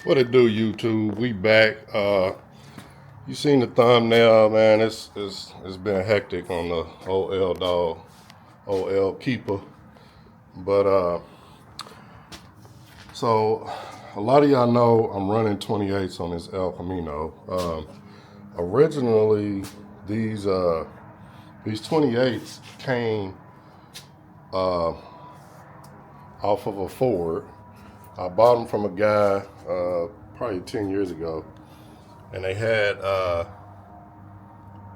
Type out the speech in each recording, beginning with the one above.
What it do, YouTube? We back. You seen the thumbnail, man? It's been hectic on the OL dog, OL keeper. But so a lot of y'all know I'm running 28s on this El Camino. Originally, these 28s came off of a Ford. I bought them from a guy probably 10 years ago, and they had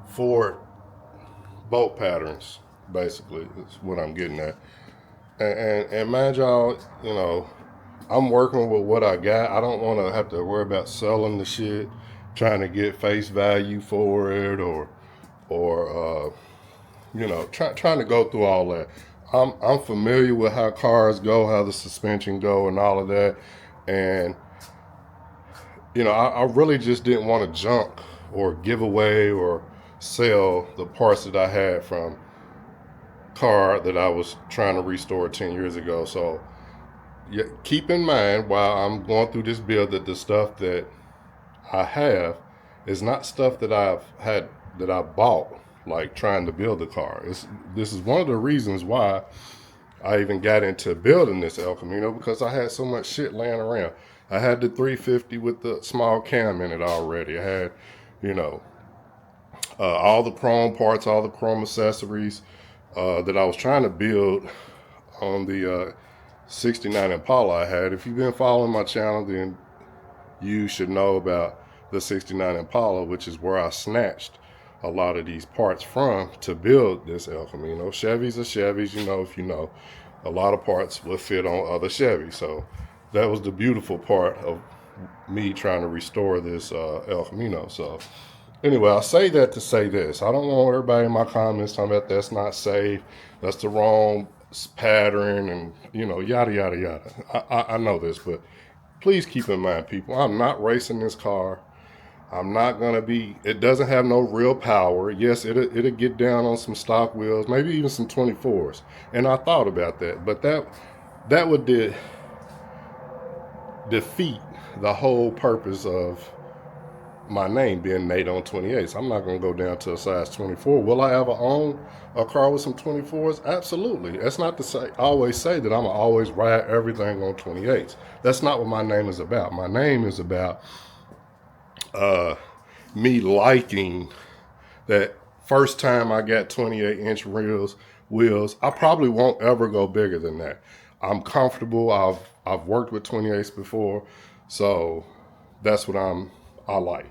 Ford bolt patterns. Basically, is what I'm getting at. And mind y'all, I'm working with what I got. I don't want to have to worry about selling the shit, trying to get face value for it, or trying to go through all that. I'm familiar with how cars go, how the suspension go, and all of that, and I really just didn't want to junk or give away or sell the parts that I had from car that I was trying to restore 10 years ago. So yeah, keep in mind while I'm going through this build that the stuff that I have is not stuff that I bought like trying to build the car. This is one of the reasons why I even got into building this El Camino, because I had so much shit laying around. I had the 350 with the small cam in it already. I had, all the chrome parts, all the chrome accessories that I was trying to build on the 69 Impala I had. If you've been following my channel, then you should know about the 69 Impala, which is where I snatched a lot of these parts from to build this El Camino. Chevys are Chevys, if you know. A lot of parts will fit on other Chevys. So that was the beautiful part of me trying to restore this El Camino. So anyway, I say that to say this. I don't want everybody in my comments talking about that's not safe, that's the wrong pattern, and yada yada yada. I know this, but please keep in mind, people, I'm not racing this car. I'm not gonna be. It doesn't have no real power. Yes, it'll get down on some stock wheels, maybe even some 24s. And I thought about that, but that would defeat the whole purpose of my name being Nate on 28s. I'm not going to go down to a size 24. Will I ever own a car with some 24s? Absolutely. That's not to say, I always say that I'm going to always ride everything on 28s. That's not what my name is about. My name is about me liking that first time I got 28-inch wheels. I probably won't ever go bigger than that. I'm comfortable. I've worked with 28s before, so that's what I like.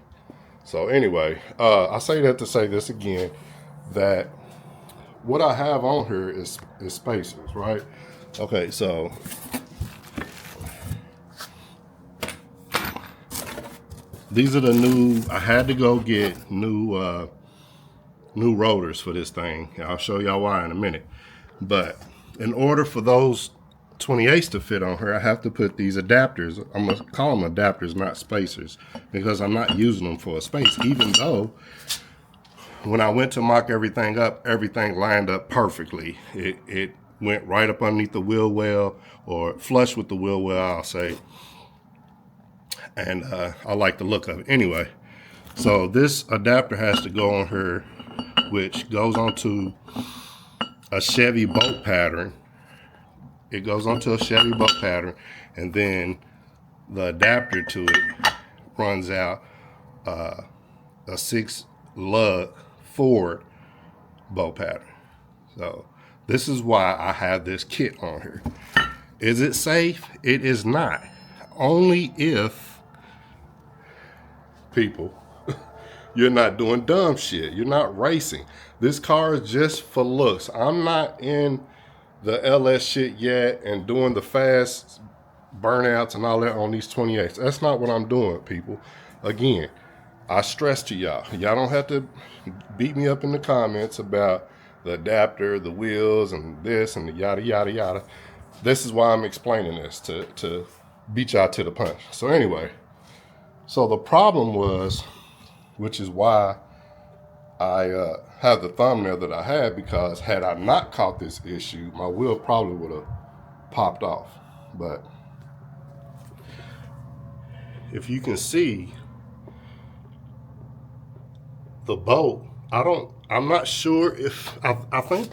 So anyway, I say that to say this again, that what I have on here is spacers, right? Okay, so these are the new. I had to go get new rotors for this thing. I'll show y'all why in a minute. But in order for those 28s to fit on her, I have to put these adapters. I'm gonna call them adapters, not spacers, because I'm not using them for a space. Even though when I went to mock everything up, everything lined up perfectly. It went right up underneath the wheel well, or flush with the wheel well, I'll say. And I like the look of it. Anyway, so this adapter has to go on her, which goes onto a Chevy bolt pattern. It goes onto a Chevy bolt pattern, and then the adapter to it runs out a 6 lug Ford bolt pattern. So this is why I have this kit on here. Is it safe? It is not. Only if, people, you're not doing dumb shit. You're not racing. This car is just for looks. I'm not in the LS shit yet and doing the fast burnouts and all that on these 28s. That's not what I'm doing, people. Again, I stress to y'all, y'all don't have to beat me up in the comments about the adapter, the wheels, and this and the yada yada yada. This is why I'm explaining this, to beat y'all to the punch. So anyway, so the problem was, which is why I have the thumbnail that I had, because had I not caught this issue, my wheel probably would have popped off. But if you can see the bolt, I'm not sure if, I think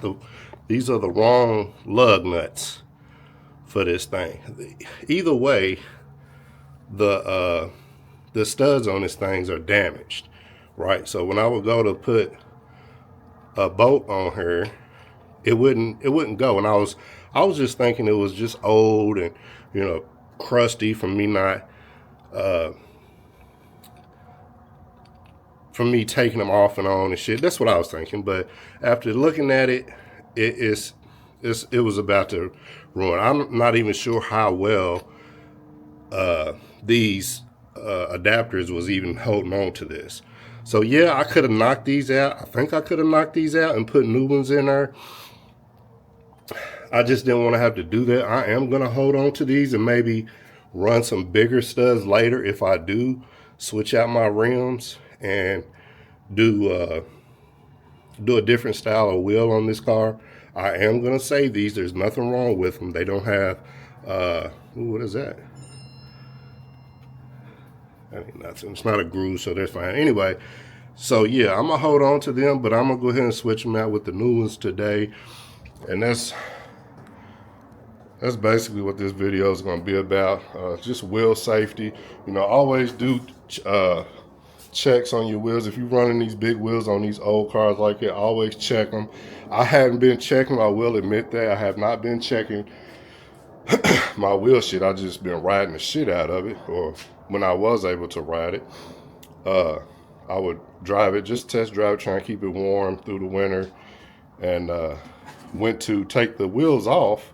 these are the wrong lug nuts for this thing. Either way, the studs on these things are damaged, right? So when I would go to put a bolt on her, it wouldn't go. And I was just thinking it was just old and, you know, crusty from me not from me taking them off and on and shit. That's what I was thinking. But after looking at it, it was about to ruin. I'm not even sure how well these adapters was even holding on to this. So yeah, I could have knocked these out. I think I could have knocked these out and put new ones in there. I just didn't want to have to do that. I am going to hold on to these and maybe run some bigger studs later if I do switch out my rims and do a different style of wheel on this car. I am going to save these. There's nothing wrong with them. They don't have, what is that? That ain't nothing. It's not a groove, so that's fine. Anyway, so yeah, I'm going to hold on to them, but I'm going to go ahead and switch them out with the new ones today. And that's basically what this video is going to be about. Just wheel safety. You know, always do checks on your wheels. If you're running these big wheels on these old cars like that, always check them. I haven't been checking. I will admit that I have not been checking my wheel shit. I just been riding the shit out of it, or when I was able to ride it, I would drive it, just test drive it, try and keep it warm through the winter, and went to take the wheels off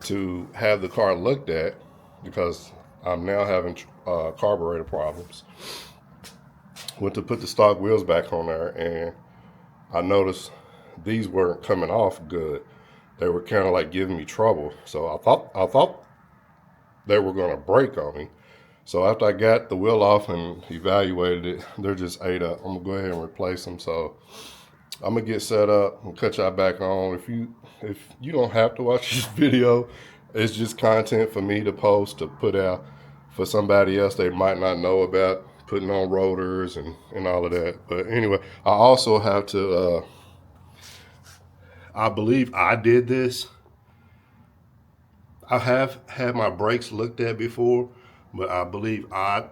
to have the car looked at because I'm now having carburetor problems. Went to put the stock wheels back on there, and I noticed these weren't coming off good. They were kind of like giving me trouble. So I thought they were going to break on me. So after I got the wheel off and evaluated it, they're just ate up. I'm gonna go ahead and replace them. So I'm gonna get set up and cut y'all back on. If you don't have to watch this video, it's just content for me to post, to put out for somebody else they might not know about, putting on rotors and all of that. But anyway, I also have to, I believe I did this. I have had my brakes looked at before, but I believe I'm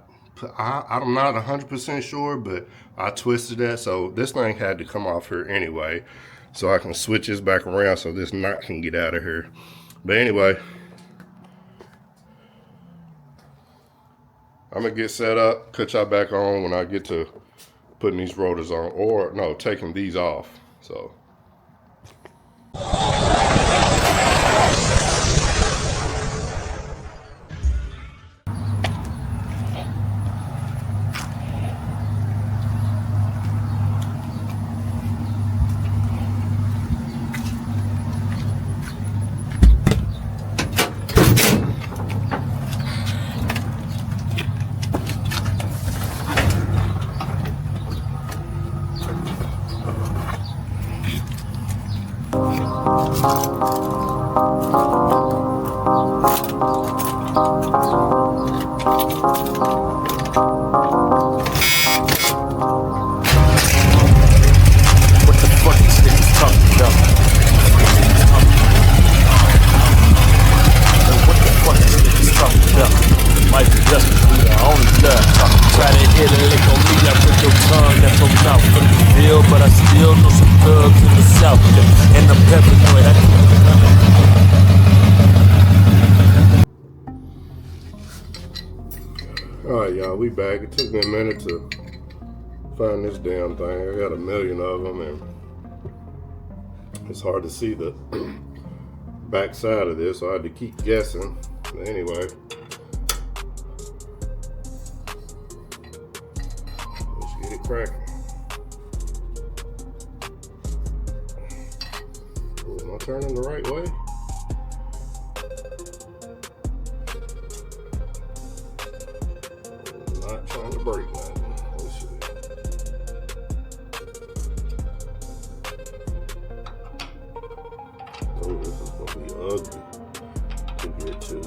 not 100% sure, but I twisted that. So this thing had to come off here anyway, so I can switch this back around so this knot can get out of here. But anyway, I'm gonna get set up, cut y'all back on when I get to putting these rotors on, or no, taking these off. So. But I still know some thugs in the south, and I'm paranoid. Alright, y'all, we back. It took me a minute to find this damn thing. I got a million of them, and it's hard to see the back side of this, so I had to keep guessing. But anyway, let's get it cracking. Am I turning the right way? I'm not trying to break nothing. Let's see. Oh, this is gonna be ugly to get to.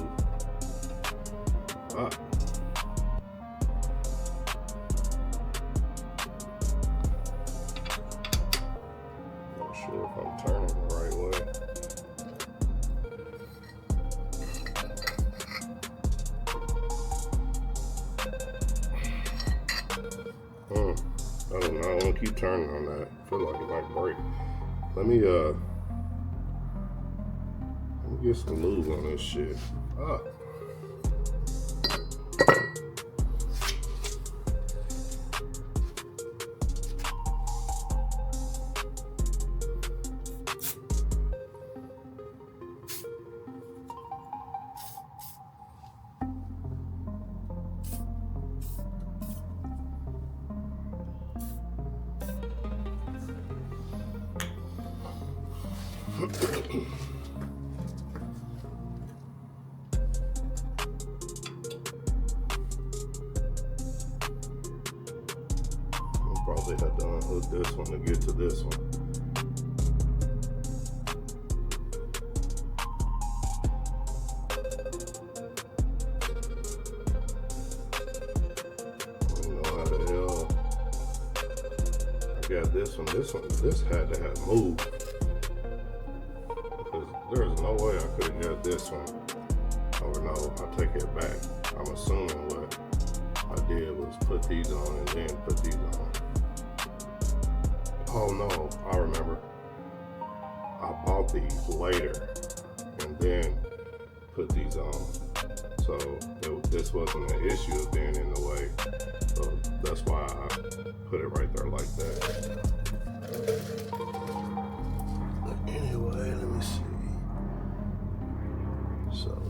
Ah. keep turning on that. I feel like it might break. Let me get some lube on this shit. Ah. Probably have to unhook this one to get to this one. I don't know how the hell I got this one. This had to have moved. Because there's no way I could have got this one. Oh no, I take it back. I'm assuming what I did was put these on and then put these on. Oh no, I remember. I bought these later and then put these on. So this wasn't an issue of being in the way. So that's why I put it right there like that. Anyway, let me see. So.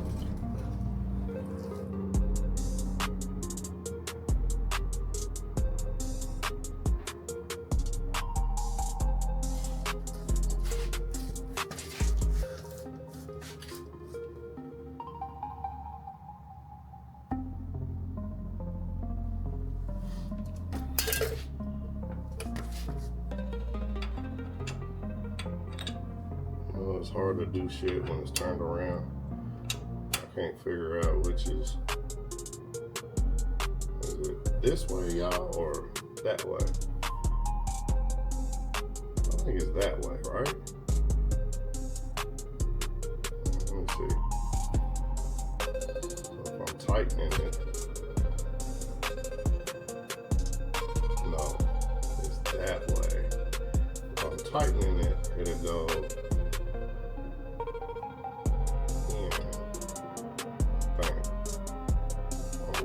It's hard to do shit when it's turned around. I can't figure out which is it this way, y'all, or that way? I think it's that way, right? Let me see. So if I'm tightening it, no, it's that way. If I'm tightening it, it'll go.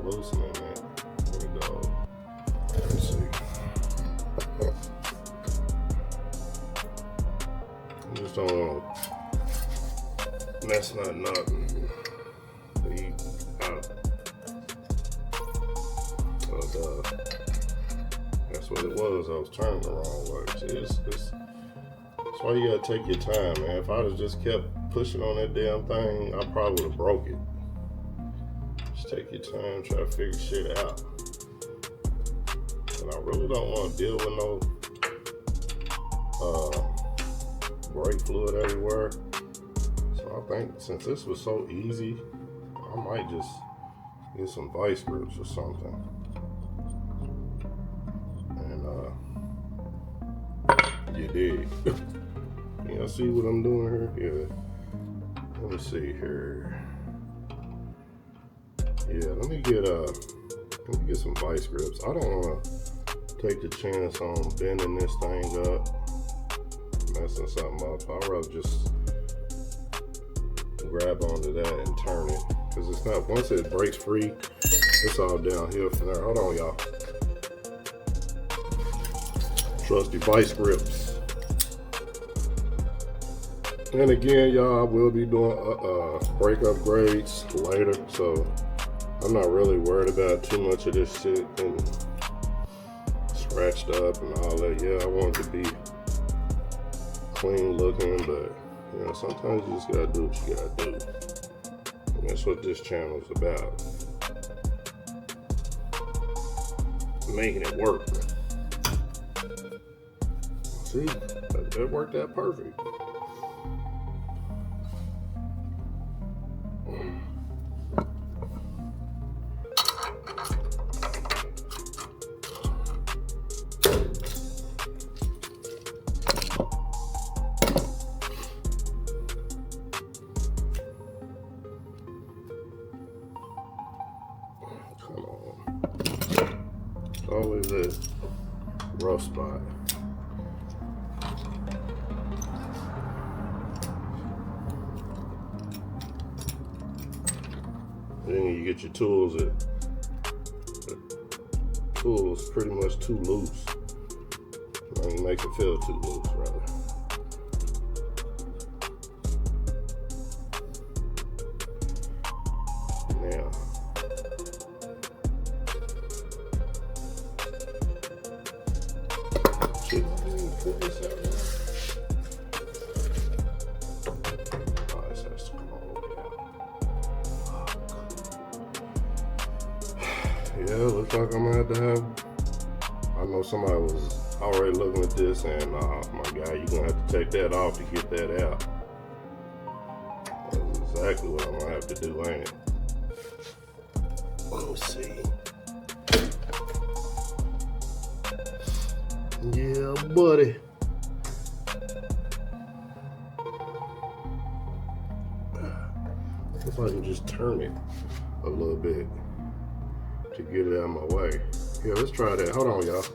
Loosening it. There we go. Let's see. I just don't want to mess nothing up and leave out. But that's what it was. I was turning the wrong way. That's why you gotta take your time, man. If I'd have just kept pushing on that damn thing, I probably would have broke it. Take your time, try to figure shit out. And I really don't want to deal with no brake fluid everywhere. So I think since this was so easy, I might just get some vice grips or something. And you dig. Y'all see what I'm doing here? Yeah. Let me see here. Yeah, let me get some vice grips. I don't want to take the chance on bending this thing up, messing something up. I'd rather just grab onto that and turn it, because it's not, once it breaks free, it's all downhill from there. Hold on, y'all. Trusty vice grips. And again, y'all, I will be doing brake upgrades later, so I'm not really worried about too much of this shit and scratched up and all that. Yeah, I want it to be clean looking, but you know, sometimes you just gotta do what you gotta do. And that's what this channel is about. Making it work. See, that worked out perfect. Always a rough spot. Then you get your tools. The tool is pretty much too loose. You make it feel too loose, rather. Now, should I even put this out now? Oh, this has to come all the way out. Yeah, looks like I'm gonna have to have. I know somebody was already looking at this, and my guy, you're gonna have to take that off to get that out. That's exactly what I'm gonna have to do, ain't it? Let's see. Yeah, buddy. If I can just turn it a little bit to get it out of my way. Yeah, let's try that. Hold on, y'all.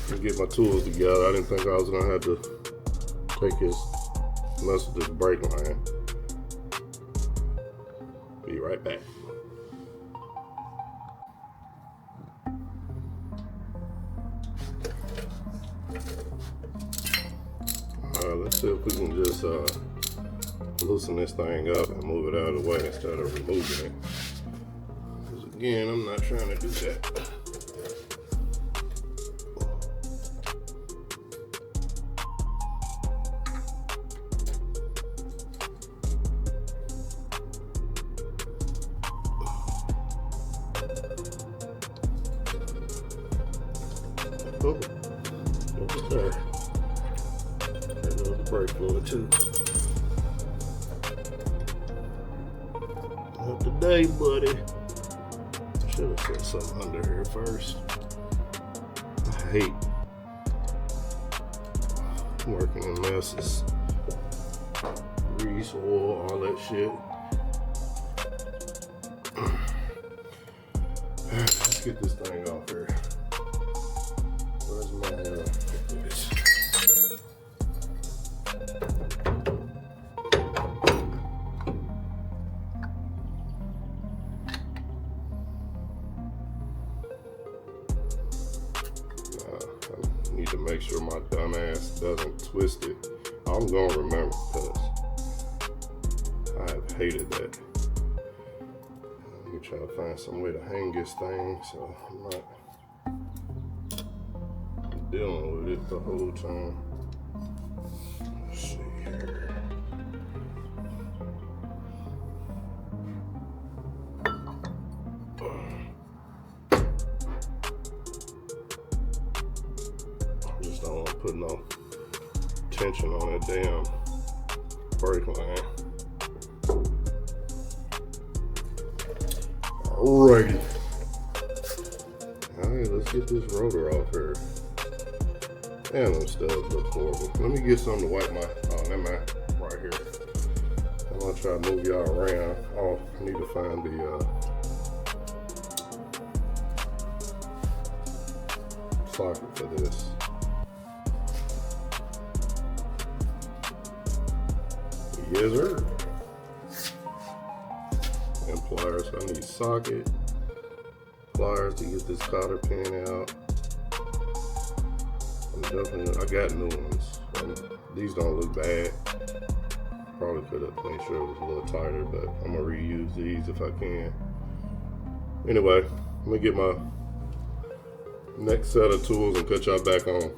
Let me get my tools together. I didn't think I was gonna have to take mess with this brake line. Be right back. Let's see if we can just loosen this thing up and move it out of the way instead of removing it. Because again, I'm not trying to do that. Oh, look at that. There goes the brake fluid too. Not today, buddy. Should have put something under here first. I hate working in messes. Grease, oil, all that shit. Let's get this thing off here. Where's my I need to make sure my dumb ass doesn't twist it. I'm gonna remember because I have hated that. Let me try to find some way to hang this thing so I'm not dealing with it the whole time. Let's see here. I just don't want to put no tension on that damn brake line. Alrighty. Alright, let's get this rotor off here. And them studs look horrible. Let me get something to wipe my, never mind, right here. I'm gonna try to move y'all around. Oh, I need to find the socket for this. Yes, sir. And pliers. I need socket, pliers to get this cotter pin out. Definitely, I got new ones. These don't look bad. Probably could have made sure it was a little tighter, but I'm gonna reuse these if I can. Anyway, let me get my next set of tools and cut y'all back on.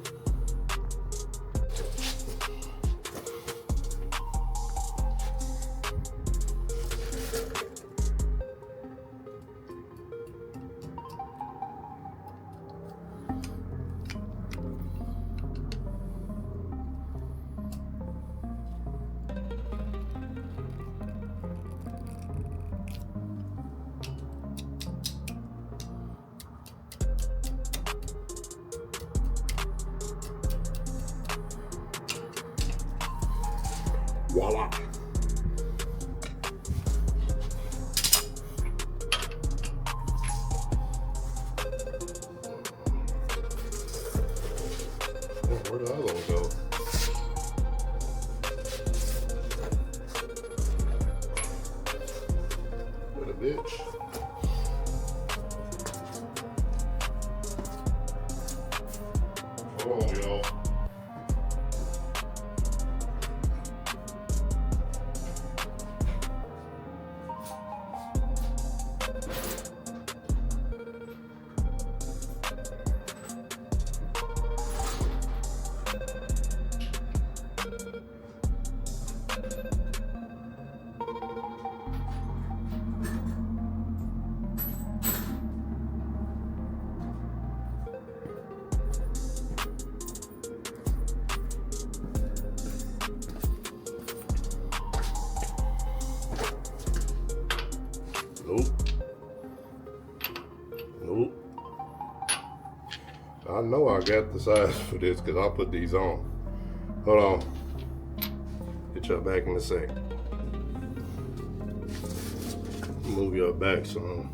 Voila. Where the other one go? What a bitch. Hold on, y'all. Nope. I know I got the size for this because I put these on. Hold on. Get y'all back in a sec. Move y'all back some.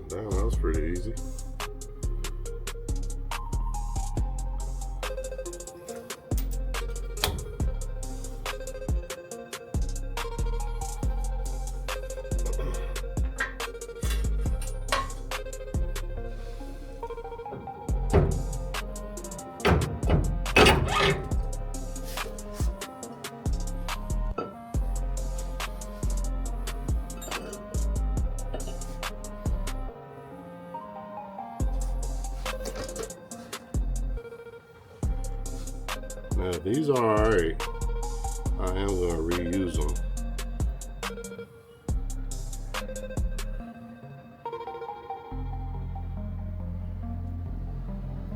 Damn, that was pretty easy. Now these are alright. I am gonna reuse them.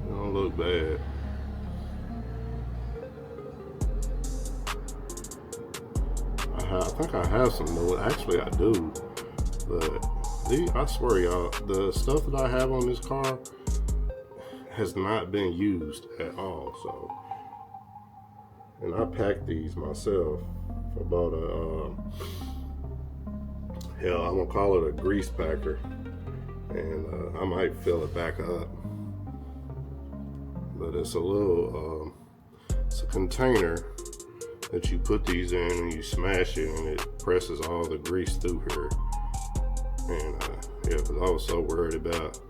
They don't look bad. I think I have some new. Actually, I do. But I swear, y'all, the stuff that I have on this car has not been used at all. So. And I packed these myself for about hell, I'm gonna call it a grease packer. And I might fill it back up. But it's a little, it's a container that you put these in and you smash it and it presses all the grease through here. And yeah, because I was so worried about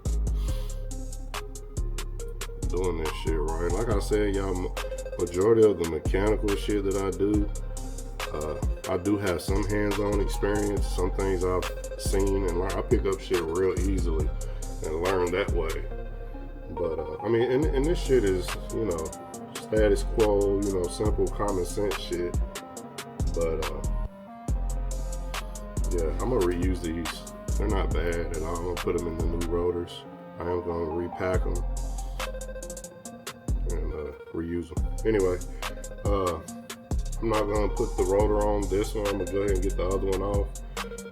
doing this shit right. Like I said, y'all, majority of the mechanical shit that I do have some hands-on experience. Some things I've seen and I pick up shit real easily and learn that way. But I mean, and this shit is, you know, status quo, you know, simple common sense shit. But yeah, I'm gonna reuse these. They're not bad at all. I'm gonna put them in the new rotors. I am gonna repack them and reuse them. Anyway, I'm not gonna put the rotor on this one. I'm gonna go ahead and get the other one off.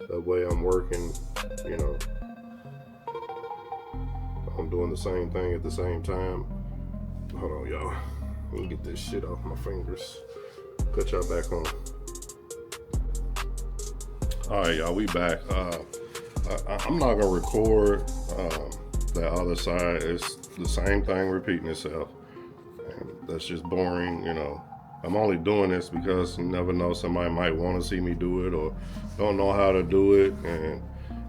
That way I'm working, you know, I'm doing the same thing at the same time. Hold on, y'all. Let me get this shit off my fingers. Put y'all back on. All right, y'all, we back. I'm not gonna record that other side. It's the same thing repeating itself. And that's just boring, you know. I'm only doing this because you never know, somebody might want to see me do it or don't know how to do it. And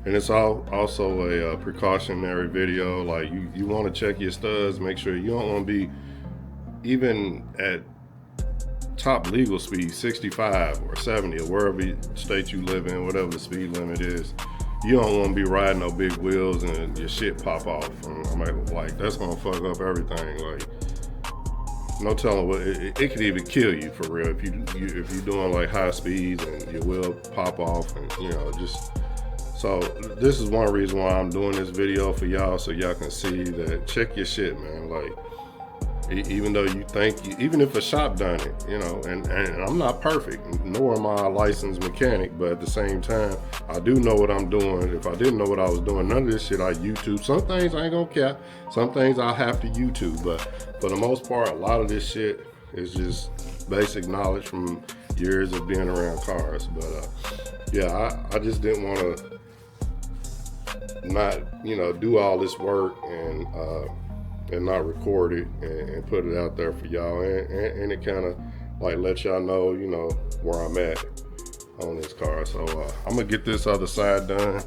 it's also a precautionary video. Like you want to check your studs, make sure you don't want to be, even at top legal speed, 65 or 70 or wherever state you live in, whatever the speed limit is, you don't want to be riding no big wheels and your shit pop off. And I'm like, that's gonna fuck up everything. Like, no telling what it could even kill you for real if you're doing like high speeds and your wheel pop off, and you know, just. So this is one reason why I'm doing this video for y'all, so y'all can see that. Check your shit, man. Like, even though you think, even if a shop done it, you know, and I'm not perfect, nor am I a licensed mechanic, but at the same time, I do know what I'm doing. If I didn't know what I was doing, none of this shit I YouTube. Some things I ain't gonna care. Some things I'll have to YouTube, but for the most part, a lot of this shit is just basic knowledge from years of being around cars. But yeah, I just didn't want to not, you know, do all this work and not record it and put it out there for y'all, and it kind of like let y'all know, you know, where I'm at on this car. So I'm gonna get this other side done.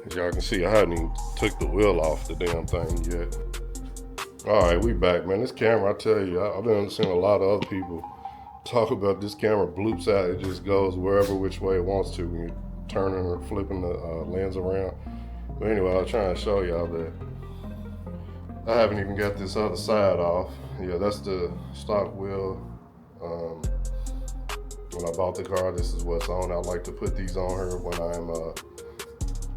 As y'all can see, I haven't even took the wheel off the damn thing yet. All right, we back, man. This camera, I tell you, I've been seeing a lot of other people talk about this camera bloops out. It just goes wherever which way it wants to when you're turning or flipping the lens around. But anyway, I'll try and show y'all that. I haven't even got this other side off. Yeah, that's the stock wheel. When I bought the car, this is what's on. I like to put these on her when I'm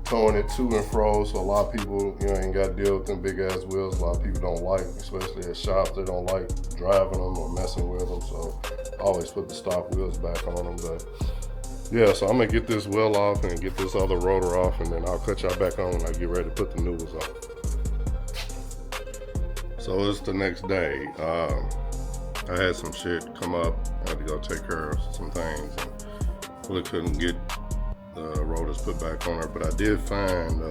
towing it to and fro. So a lot of people, you know, ain't got to deal with them big ass wheels. A lot of people don't like, especially at shops, they don't like driving them or messing with them. So I always put the stock wheels back on them. But yeah, so I'm gonna get this wheel off and get this other rotor off, and then I'll cut y'all back on when I get ready to put the new ones on. So it's the next day. I had some shit come up. I had to go take care of some things, and really couldn't get the rotors put back on her. But I did find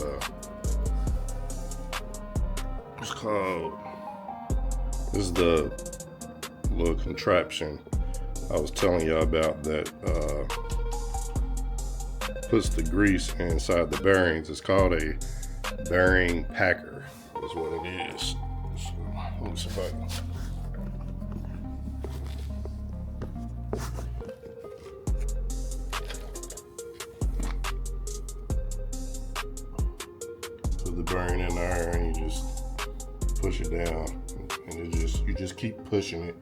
it's called. This is the little contraption I was telling y'all about that puts the grease inside the bearings. It's called a bearing packer. Is what it is. So, let me see if I can. Put the bearing in there and you just push it down, and you just keep pushing it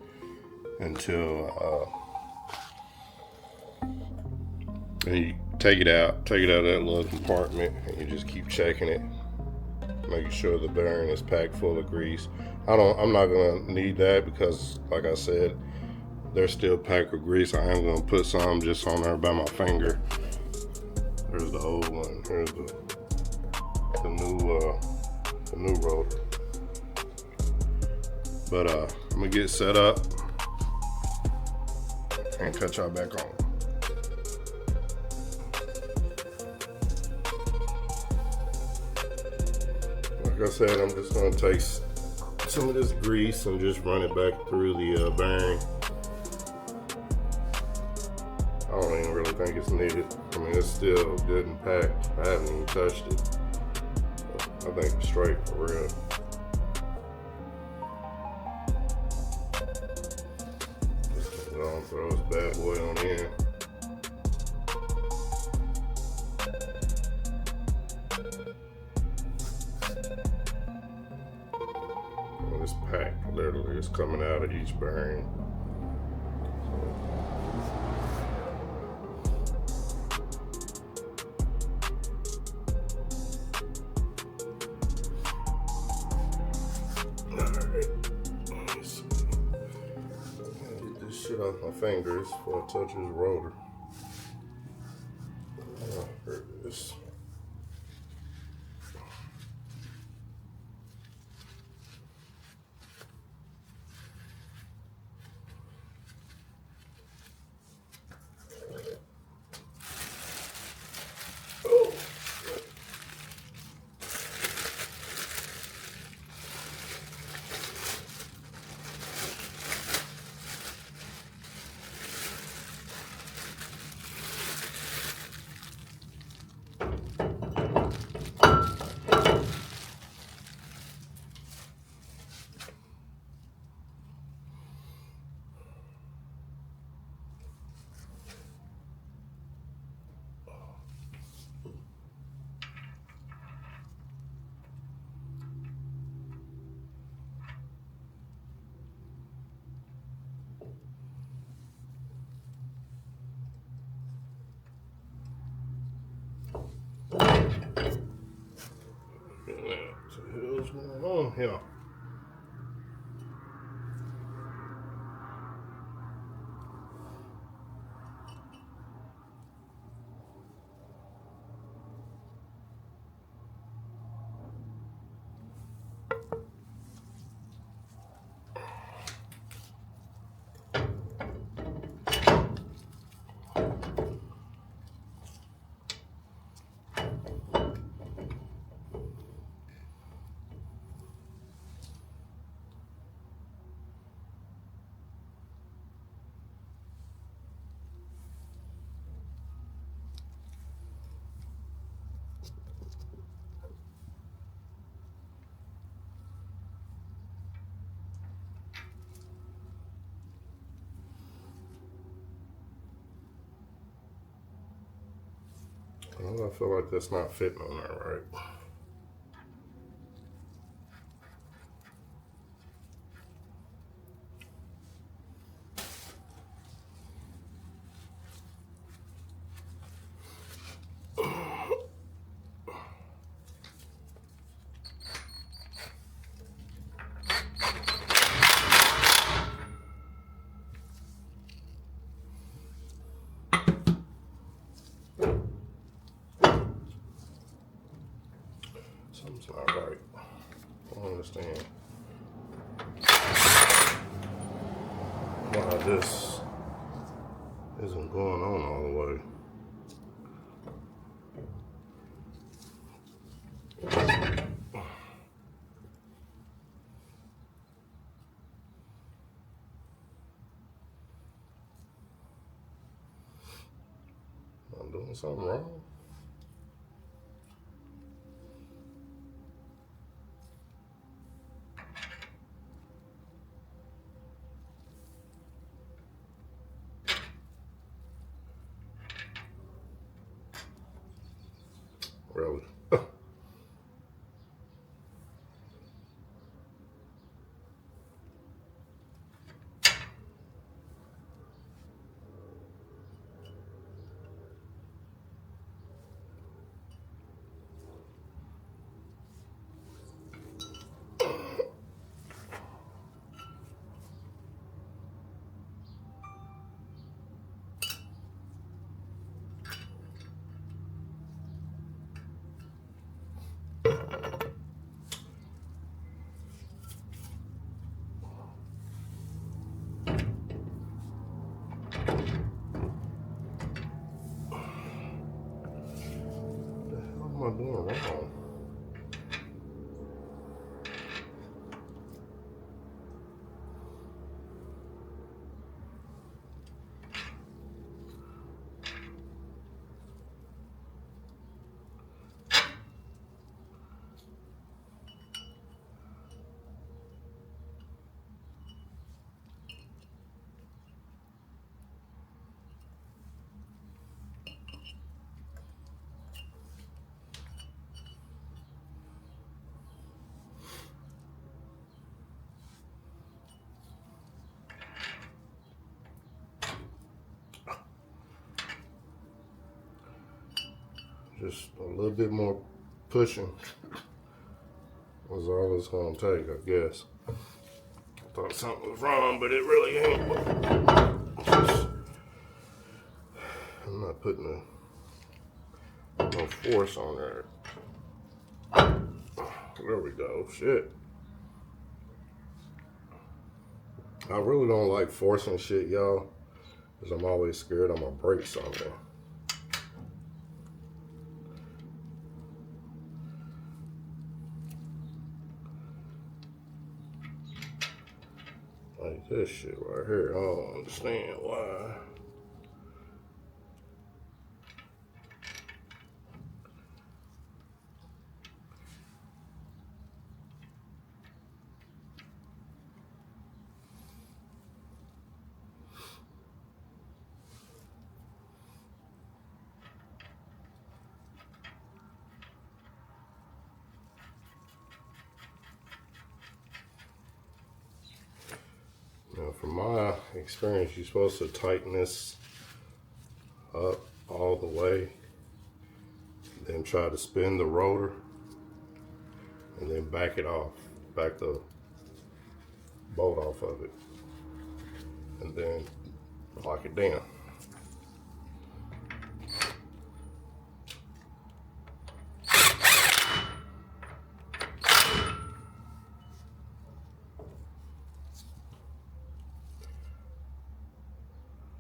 until and you take it out of that little compartment, and you just keep checking it, making sure the bearing is packed full of grease. I'm not gonna need that because, like I said, they're still packed with grease. I am gonna put some just on there by my finger. There's the old one. Here's the new rotor. But I'm gonna get set up and cut y'all back on. Like I said, I'm just gonna take some of this grease and just run it back through the bearing. I don't even really think it's needed. I mean, it's still good and packed. I haven't even touched it. I think it's straight for real. Just gonna throw this bad boy on in. And it's packed, literally. It's coming out of each bearing. Shit off my fingers before I touch his rotor. Oh, here it is. What the hell's going on here? I feel like that's not fitting on there right. Something's not right. I don't understand why this isn't going on all the way. I'm doing something wrong. Really? What am I doing wrong? Just a little bit more pushing was all it's gonna take, I guess. I thought something was wrong, but it really ain't. I'm not putting no force on there. There we go. Shit. I really don't like forcing shit, y'all, because I'm always scared I'm gonna break something. Like this shit right here. I don't understand why. Now, from my experience, you're supposed to tighten this up all the way, then try to spin the rotor, and then back it off, back the bolt off of it, and then lock it down.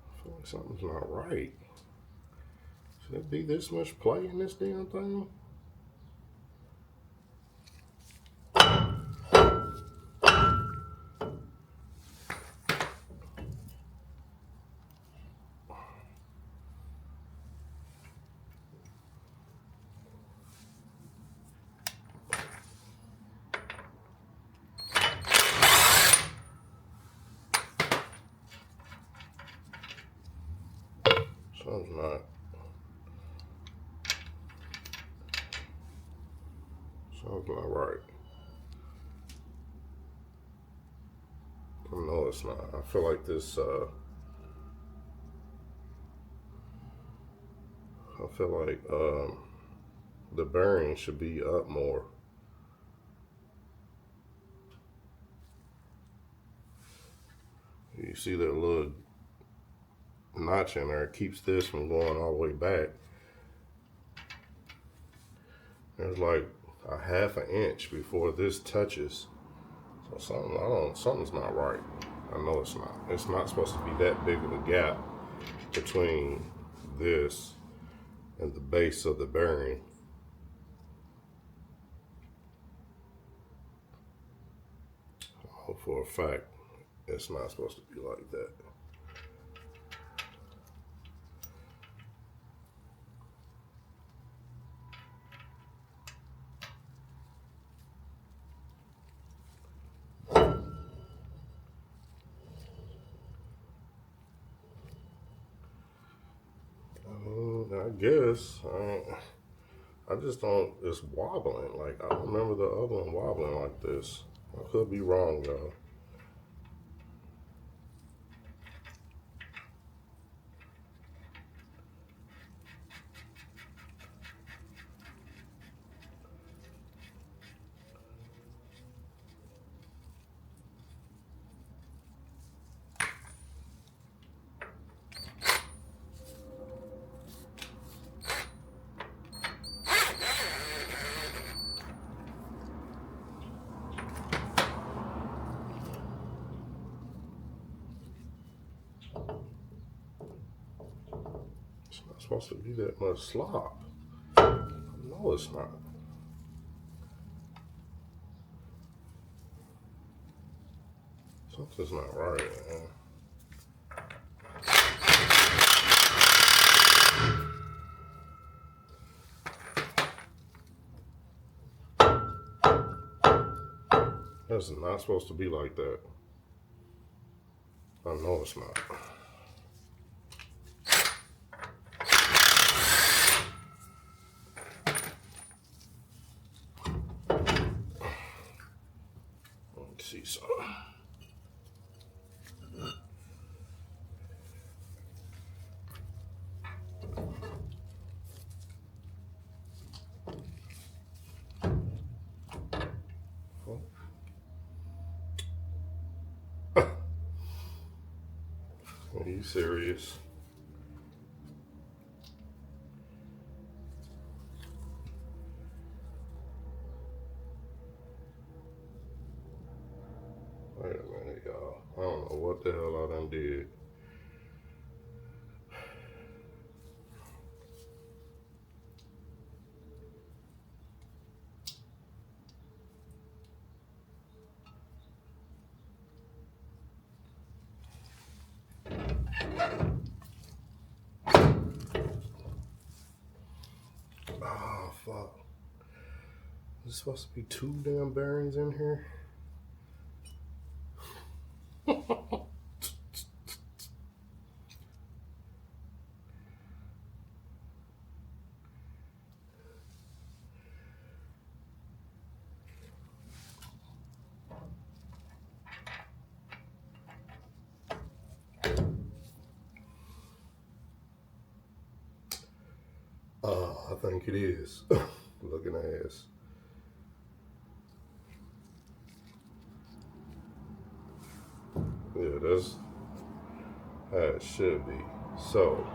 I feel like something's not right. Should it be this much play in this damn thing? Something's not. Something's not right. No, it's not. I feel like this, I feel like the bearing should be up more. You see that little notch in there? It keeps this from going all the way back. There's like a half an inch before this touches. So something's not right. I know it's not. It's not supposed to be that big of a gap between this and the base of the bearing. I know for a fact it's not supposed to be like that. I guess. I just don't, it's wobbling. Like, I don't remember the other one wobbling like this. I could be wrong, though. It's not supposed to be that much slop. No, it's not. Something's not right, man. That's not supposed to be like that. I know it's not. Let's see something. Are you serious? Wait a minute, y'all. I don't know what the hell I done did. Oh, fuck. There's supposed to be 2 damn bearings in here? I think it is. Looking ass. Yeah, that's how it should be. So,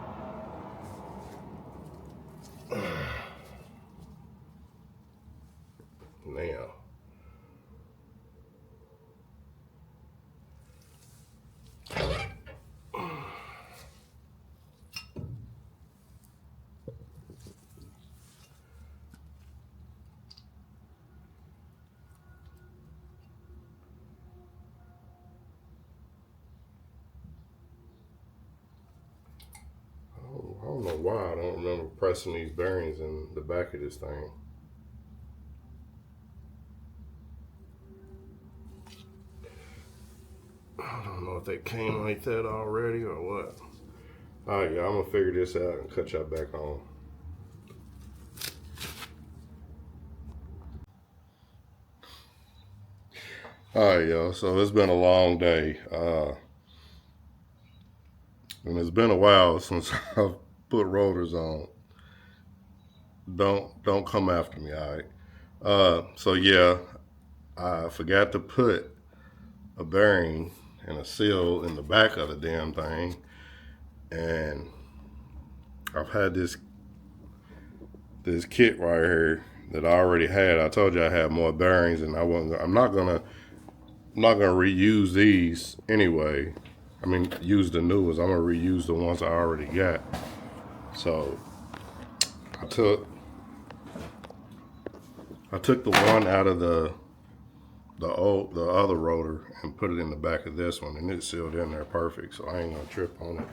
now. I don't know why I don't remember pressing these bearings in the back of this thing. I don't know if they came like that already or what. Alright, y'all, I'm gonna figure this out and cut y'all back on. All right, y'all. So it's been a long day, and it's been a while since I've put rotors on. Don't come after me, all right? So yeah, I forgot to put a bearing and a seal in the back of the damn thing, and I've had this kit right here that I already had. I told you I had more bearings, and I'm not gonna reuse these anyway. I mean, use the new ones. I'm gonna reuse the ones I already got. So I took the one out of the other rotor and put it in the back of this one, and it's sealed in there perfect. So I ain't gonna trip on it.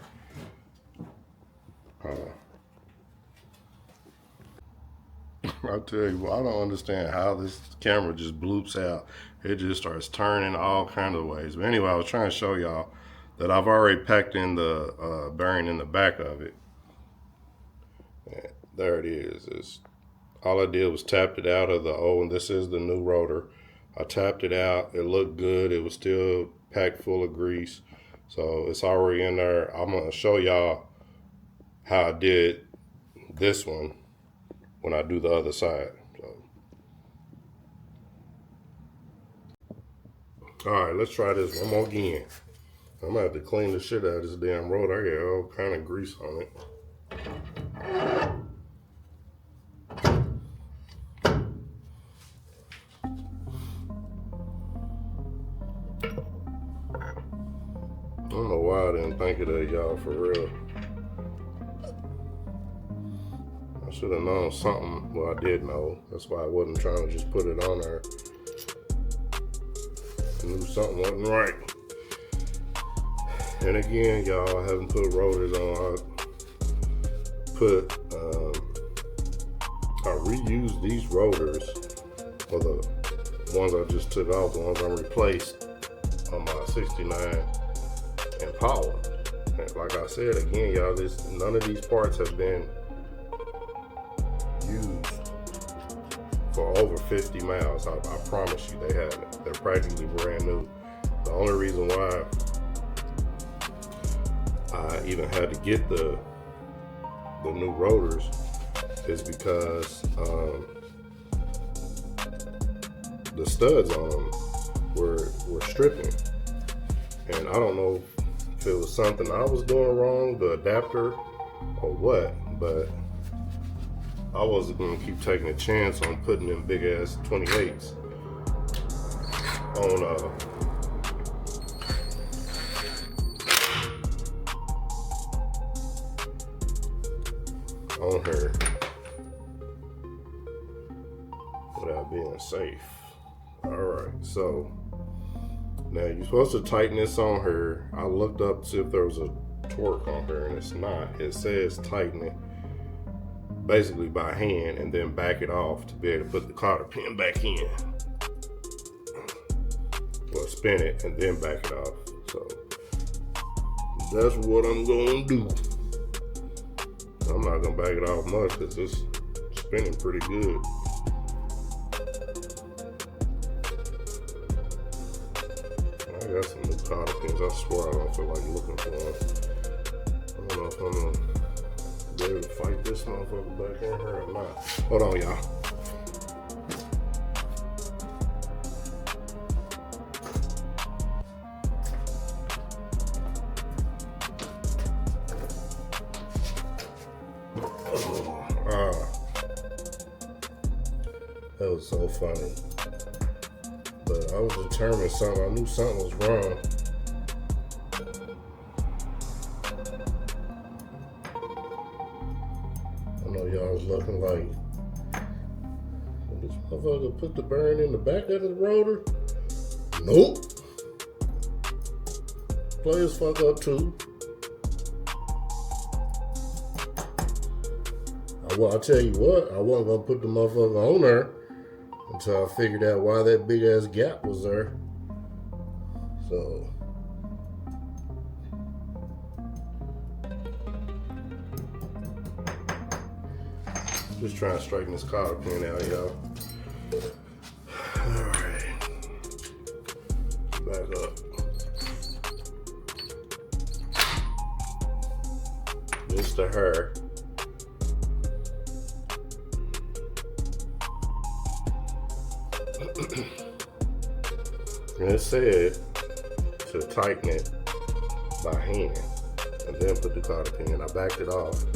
I tell you, I don't understand how this camera just bloops out. It just starts turning all kinds of ways. But anyway, I was trying to show y'all that I've already packed in the bearing in the back of it. And there it is. All I did was tapped it out of the old, and this is the new rotor. I tapped it out. It looked good. It was still packed full of grease. So it's already in there. I'm going to show y'all how I did this one when I do the other side. So. All right, let's try this one more again. I'm gonna have to clean the shit out of this damn rotor. I got all kind of grease on it. I don't know why I didn't think of that, y'all, for real. I should have known something. Well, I did know. That's why I wasn't trying to just put it on there. I knew something wasn't right. And again, y'all, I haven't put rotors on. I reused these rotors for the ones I just took off, the ones I replaced on my 69 Impala. And like I said again, y'all, none of these parts have been used for over 50 miles. I promise you they haven't. They're practically brand new. The only reason why I even had to get the new rotors is because the studs on them were stripping, and I don't know if it was something I was doing wrong, the adapter or what, but I wasn't gonna keep taking a chance on putting them big ass 28s on her without being safe. Alright, so now you're supposed to tighten this on her. I looked up to see if there was a torque on her, and it's not. It says tighten it basically by hand and then back it off to be able to put the cotter pin back in. Well, spin it and then back it off. So that's what I'm gonna do. I'm not gonna back it off much because it's spinning pretty good. I got some new cotter pins. I swear I don't feel like looking for them. I don't know if I'm gonna be able to fight this motherfucker back in here or not. Hold on, y'all. That was so funny. But I was determined something. I knew something was wrong. I know y'all was looking like, this motherfucker put the bearing in the back of the rotor? Nope. Players fuck up too. Well, I'll tell you what, I wasn't gonna put the motherfucker on there until I figured out why that big ass gap was there. So just trying to straighten this cotter pin out, y'all. Alright. Mr. Her. And it said to tighten it by hand and then put the cotter pin. I backed it off.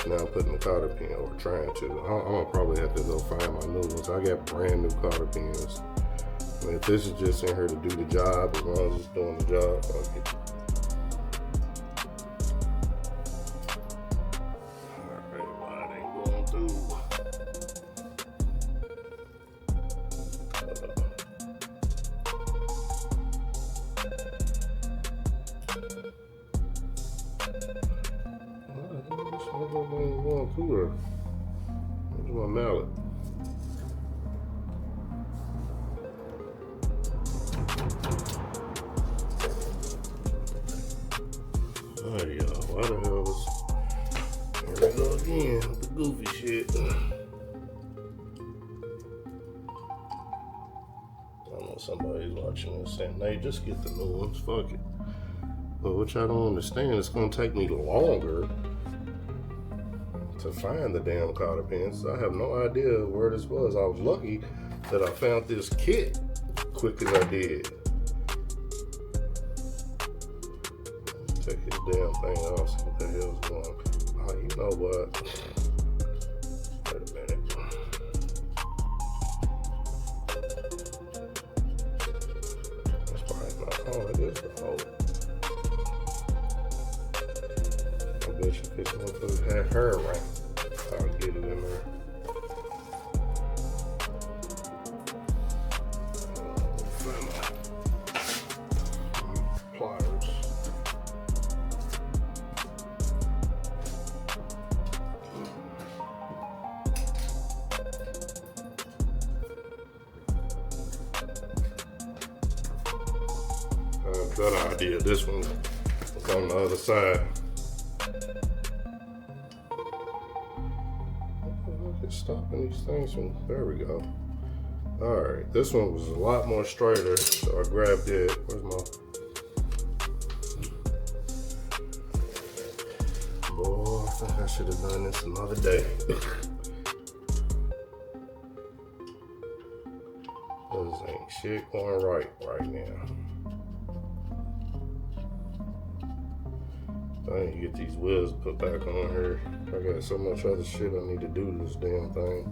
Now I'm putting the cotter pin, or trying to. I'm gonna probably have to go find my new ones. I got brand new cotter pins. And if this is just in here to do the job, as long as it's doing the job, fuck it. Alright, why it ain't going through? Where's my mallet? Alright, y'all. Why the hell is... Here we go again with the goofy shit. I know somebody's watching this saying, "Hey, just get the new ones. Fuck it." But what y'all don't understand, it's gonna take me longer to find the damn cotter pins. I have no idea where this was. I was lucky that I found this kit quick as I did. Take this damn thing off, see what the hell's going on. Oh, you know what? Wait a minute. That's probably not, oh, it is the hole. I bet you this motherfucker had her right. I'll get it in there. Find my pliers. Better idea. This one is on the other side. Stopping these things from, there we go. All right, this one was a lot more straighter, so I grabbed it. Where's my, boy, I think I should have done this another day. This ain't shit going right now. I need to get these wheels put back on here. I got so much other shit I need to do to this damn thing.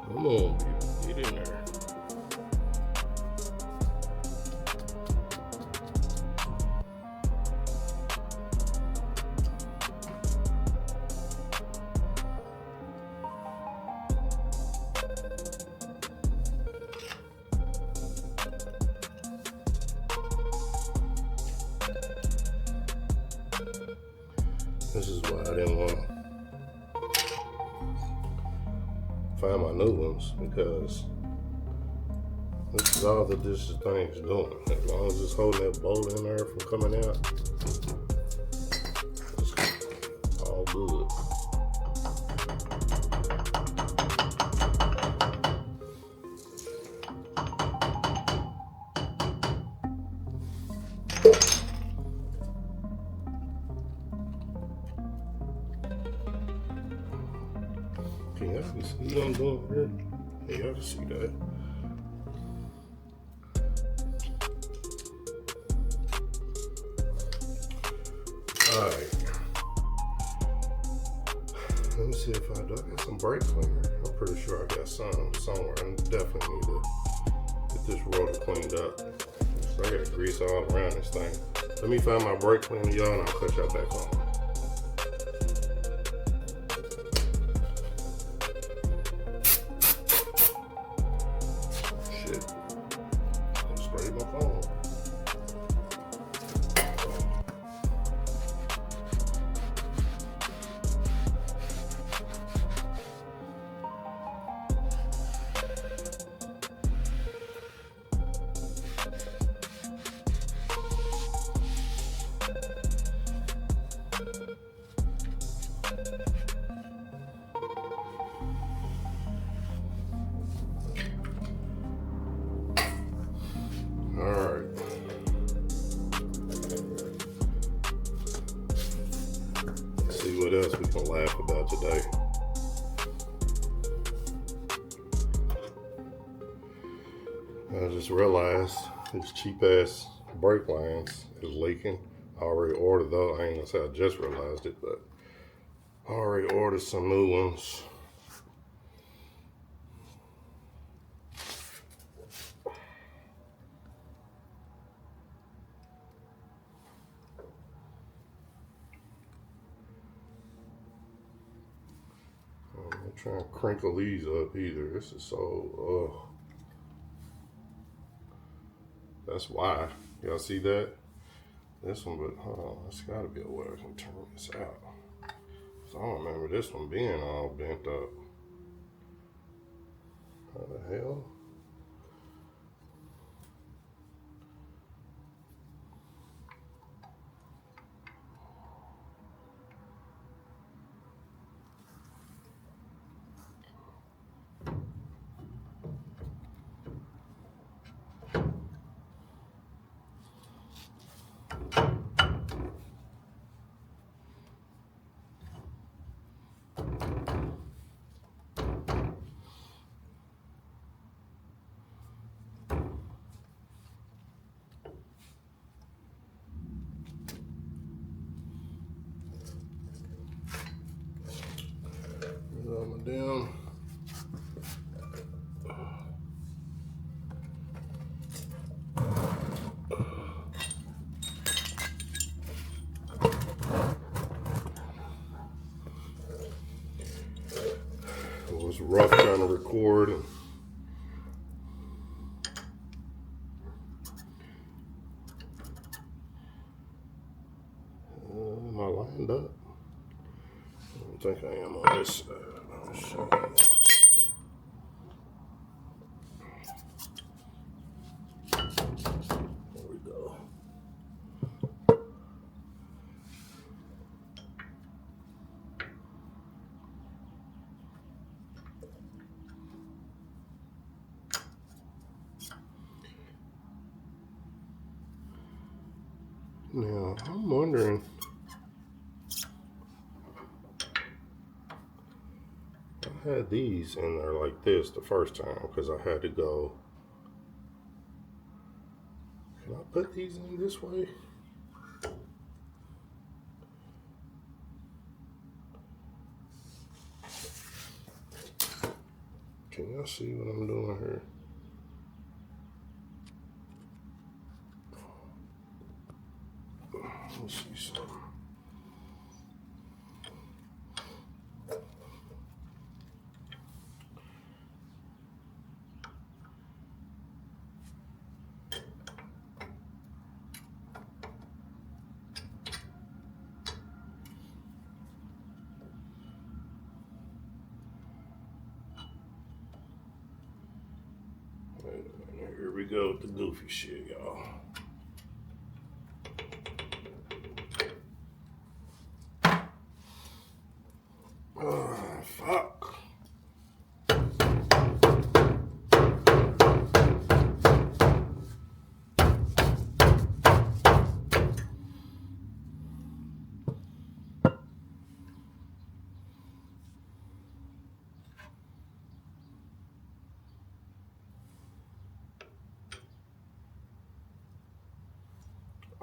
Come on, people, get in there. This is why I didn't want to find my new ones, because this is all that this thing is doing. As long as it's holding that bolt in there from coming out, it's all good. Can y'all see what I'm doing here? Yeah, y'all can see that. Alright. Let me see if I got some brake cleaner. I'm pretty sure I got some somewhere. I definitely need to get this rotor cleaned up. So I got grease all around this thing. Let me find my brake cleaner, y'all, and I'll cut y'all back on. My phone. what else we can laugh about today. I just realized this cheap ass brake lines is leaking. I already ordered those. I ain't gonna say I just realized it, but I already ordered some new ones. I'm not trying to crinkle these up either. This is so, that's why. Y'all see that? This one, but hold on, there's gotta be a way I can turn this out. So I don't remember this one being all bent up. How the hell? Down. It was rough trying to record. Am I lined up? I don't think I am on this side. Oh, shit. There we go. Now, I'm wondering, I had these in there like this the first time because I had to go. Can I put these in this way? Can y'all see what I'm doing here? Let's see something. Wait a minute, here we go with the goofy shit, y'all. Oh, fuck.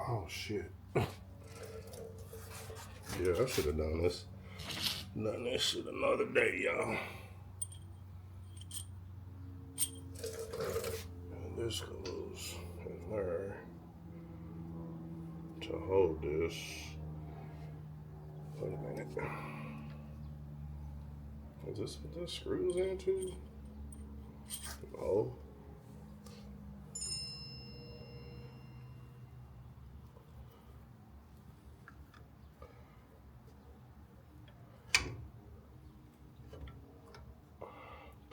Oh shit. Yeah, I should have done this. Done this shit another day, y'all. And this goes in there to hold this. Wait a minute. Is this what this screws into? No.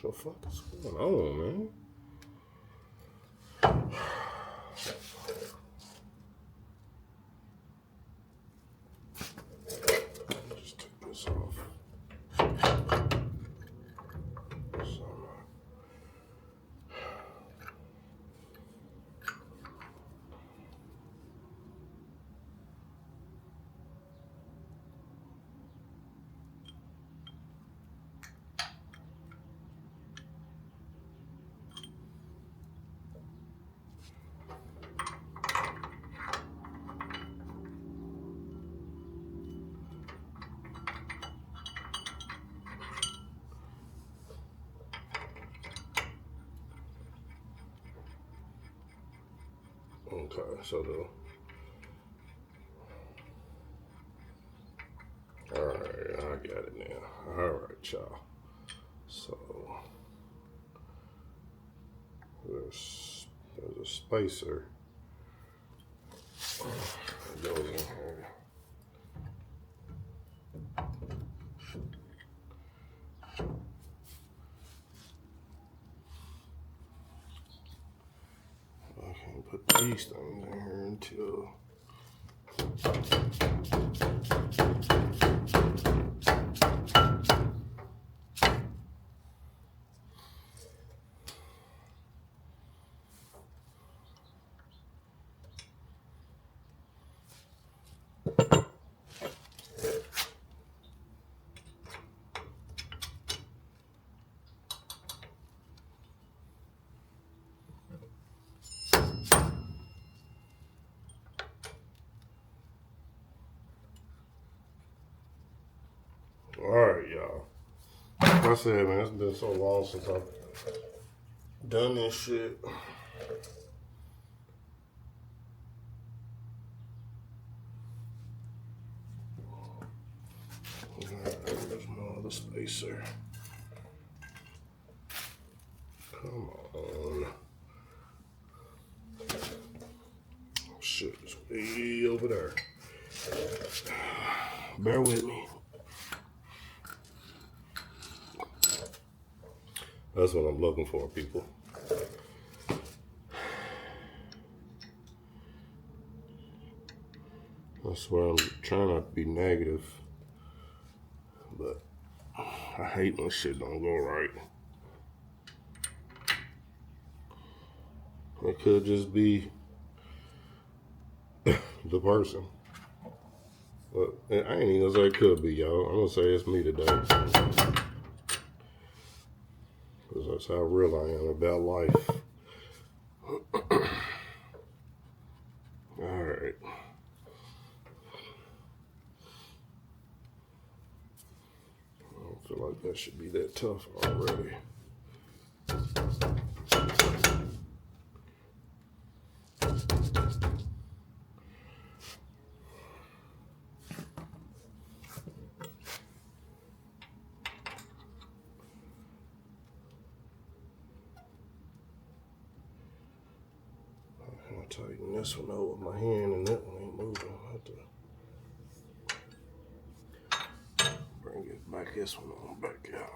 What the fuck is going on, man? Just take this off. Okay, so all right, I got it now. All right, y'all. So there's a spacer that goes in here. I can't put these things in here until all right, y'all. Like I said, man, it's been so long since I've done this shit. There's my other spacer. Come on. Shit, it's way over there. Bear with me. That's what I'm looking for, people. I swear I'm trying not to be negative, but I hate when shit don't go right. It could just be the person. But I ain't even gonna say it could be, y'all. I'm gonna say it's me today. Because that's how real I am about life. Alright. I don't feel like that should be that tough already. I'm gonna tighten this one up with my hand and that one ain't moving. I have to bring it back, this one on back out.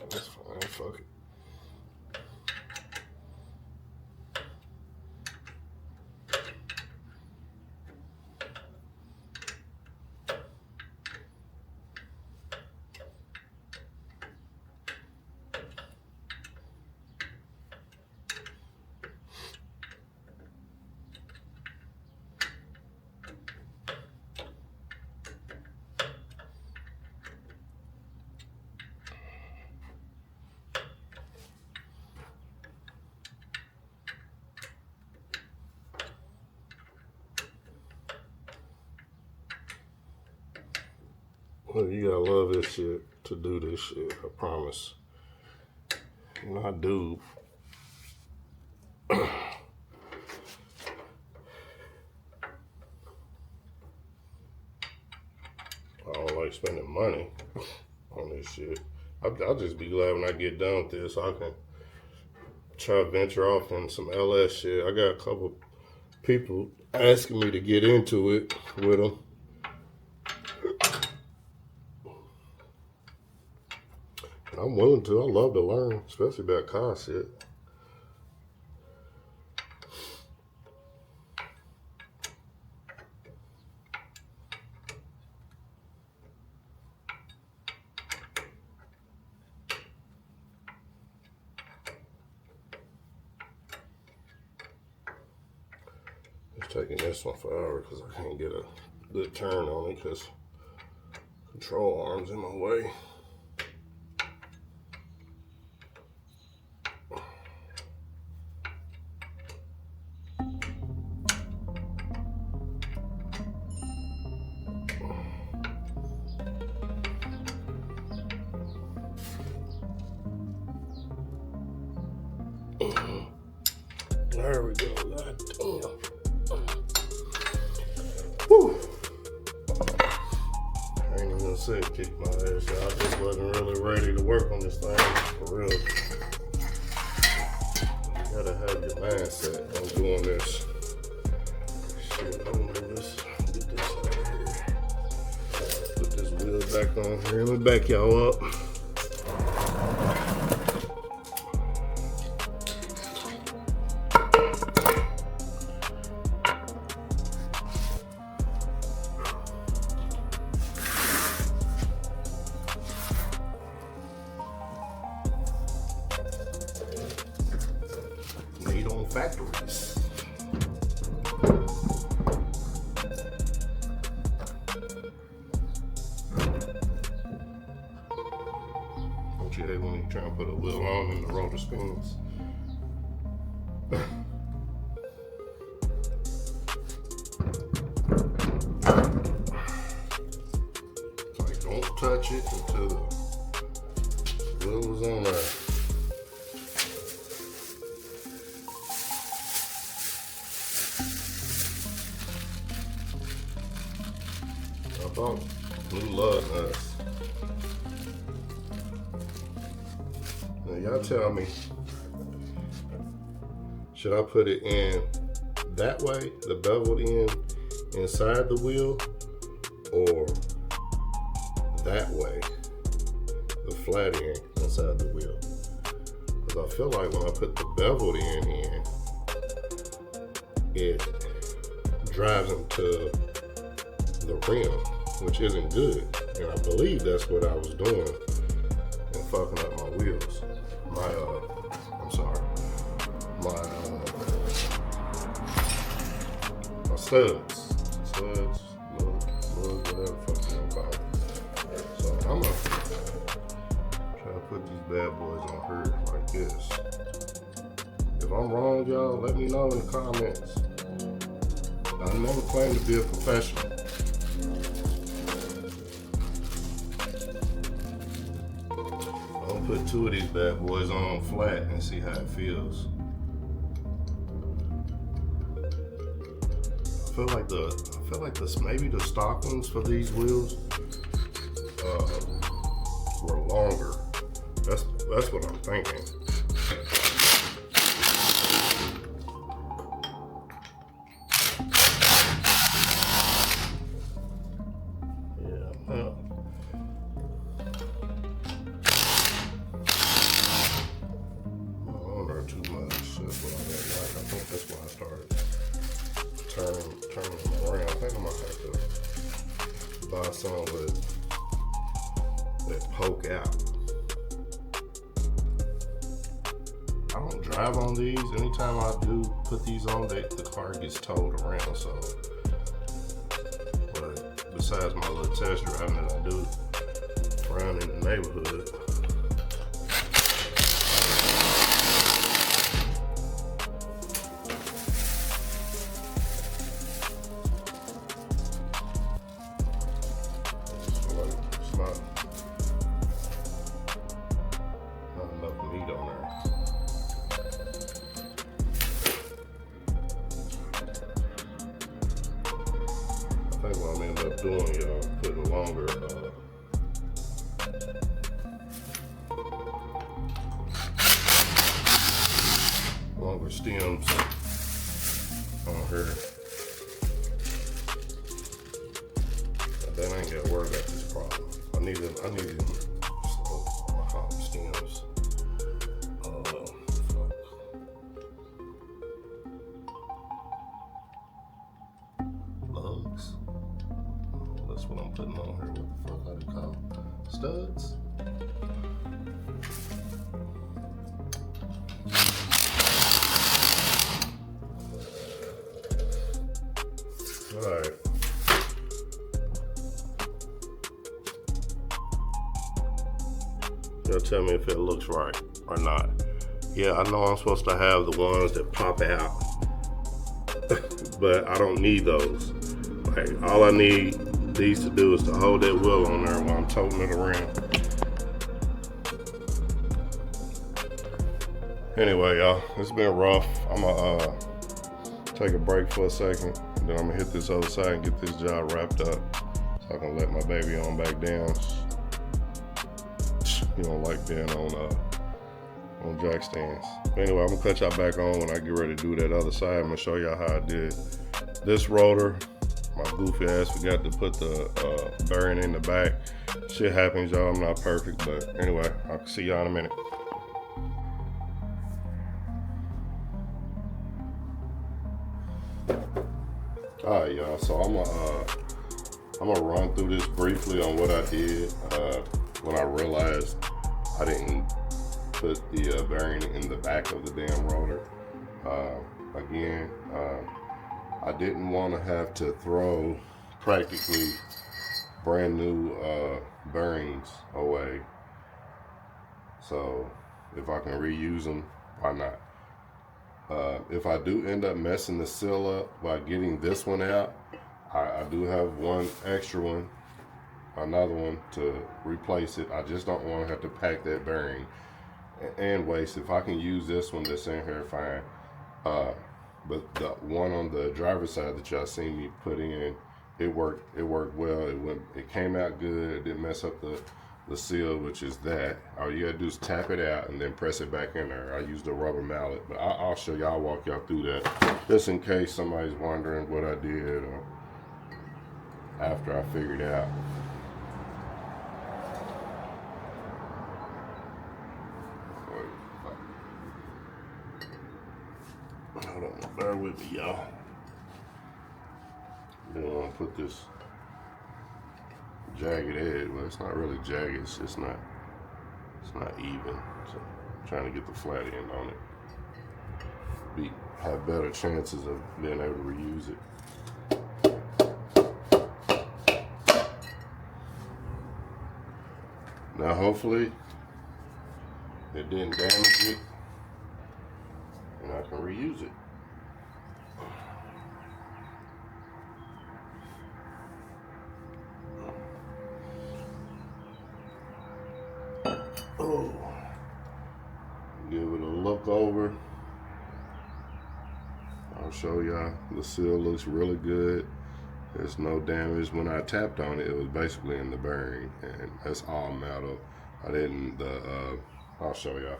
That's fine, fuck it. Well, you gotta love this shit to do this shit, I promise. And I do. I don't like spending money on this shit. I'll just be glad when I get done with this so I can try to venture off in some LS shit. I got a couple people asking me to get into it with them. I'm willing to. I love to learn, especially about car shit. It's taking this one forever because I can't get a good turn on it because control arm's in my way. There we go. God damn. Whew. I ain't even gonna say it kicked my ass. I just wasn't really ready to work on this thing for real. You gotta have your mindset on doing this. Shit, I'm gonna just get this out of here. Put this wheel back on here. Let me back y'all up. Made on factories. Don't you hate when you try to put a wheel on and the rotor spins? Like, don't touch it until the wheel is on there. New lug nuts. Now y'all tell me, should I put it in that way, the beveled end inside the wheel, or that way, the flat end inside the wheel? Because I feel like when I put the beveled end in, it drives into the rim, which isn't good, and I believe that's what I was doing and fucking up my wheels. My studs, lugs, whatever the fuck you want to call it. So I'm gonna try to put these bad boys on her like this. If I'm wrong, y'all, let me know in the comments. I never claimed to be a professional. Put two of these bad boys on flat and see how it feels. I feel like maybe the stock ones for these wheels were longer. That's what I'm thinking. Yeah. Too much. That's what I didn't like. I think that's why I started turning them around. I think I might have to buy some that poke out. I don't drive on these. Anytime I do put these on, the car gets towed around. So, but besides my little test driving that I do around in the neighborhood. Not enough meat on there. I think what I'm gonna end up doing, y'all, putting longer stems on her. That ain't gonna work out this problem. I need them stems. Lugs. That's what I'm putting on here. What the fuck are they called? Studs. All right. Y'all tell me if it looks right or not. Yeah, I know I'm supposed to have the ones that pop out, but I don't need those. Like, all I need these to do is to hold that wheel on there while I'm toting it around. Anyway, y'all, it's been rough. I'm gonna take a break for a second, and then I'm gonna hit this other side and get this job wrapped up so I can let my baby on back down. You don't like being on jack stands. But anyway, I'm gonna cut y'all back on when I get ready to do that other side. I'm gonna show y'all how I did this rotor. My goofy ass forgot to put the bearing in the back. Shit happens, y'all. I'm not perfect, but anyway, I'll see y'all in a minute. Alright, y'all. So I'm gonna run through this briefly on what I did when I realized I didn't put the bearing in the back of the damn rotor. Again, I didn't want to have to throw practically brand new bearings away. So if I can reuse them, why not? If I do end up messing the seal up by getting this one out, I do have one extra one, another one to replace it. I just don't want to have to pack that bearing and waste. If I can use this one that's in here, fine. But the one on the driver's side that y'all seen me put in, it worked well. It came out good. It didn't mess up the seal, which is that. All you gotta do is tap it out and then press it back in there. I used a rubber mallet, but I'll show y'all, walk y'all through that, just in case somebody's wondering what I did after I figured out. Hold on, bear with me, y'all. Then I'm gonna put this jagged edge. Well, it's not really jagged. It's just not. It's not even. So I'm trying to get the flat end on it. Have better chances of being able to reuse it. Now, hopefully, it didn't damage it, and I can reuse it. Oh, give it a look over. I'll show y'all. The seal looks really good. There's no damage. When I tapped on it, it was basically in the bearing, and that's all metal. I didn't. I'll show y'all.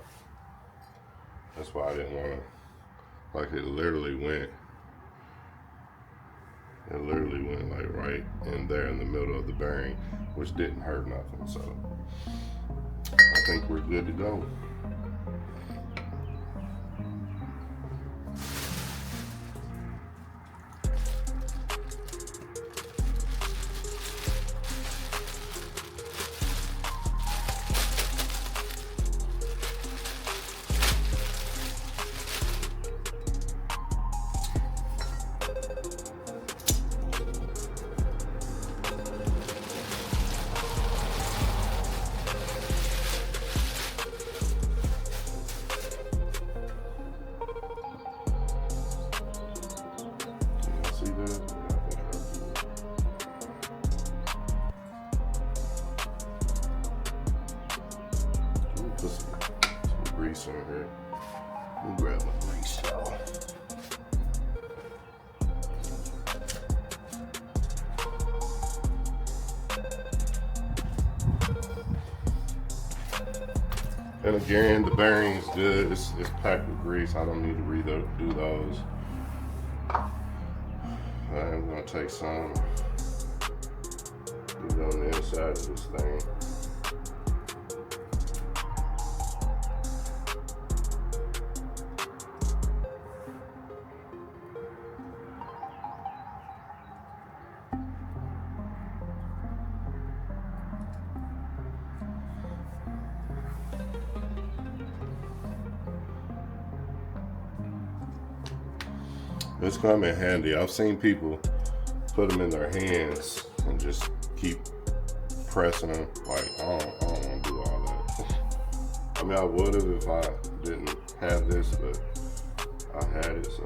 That's why I didn't want to. Like, it literally went. It literally went like right in there in the middle of the bearing, which didn't hurt nothing. So I think we're good to go. Put some grease in here. Let me grab my grease, y'all. And again, the bearing is good. It's packed with grease. I don't need to redo those. I'm gonna take some, put it on the inside of this thing. It's come in handy. I've seen people put them in their hands and just keep pressing them. Like, I don't want to do all that. I mean, I would have if I didn't have this, but I had it, so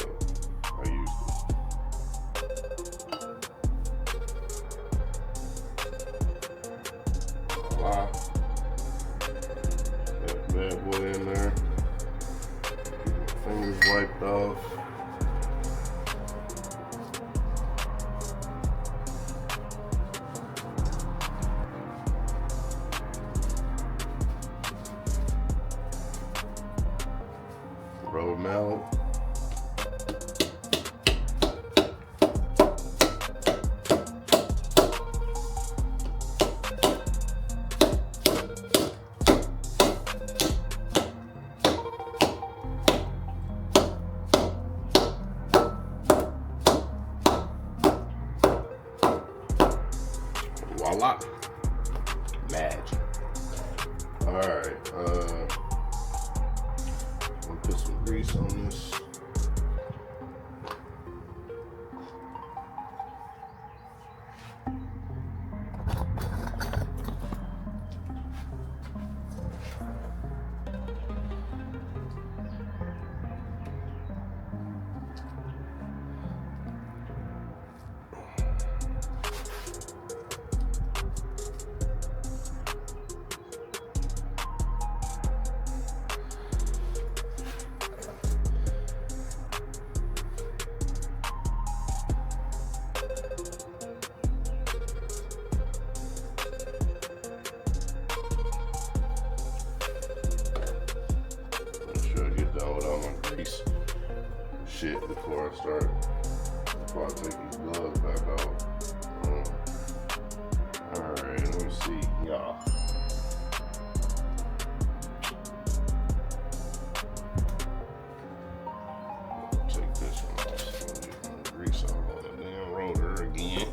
I used it. Wow. That bad boy in there. mallet. Voila. Magic. Alright, I'm gonna put some grease on this. Shit before I take these gloves back off. Alright, let me see, y'all. Take this one off so we get the grease off on the damn rotor again.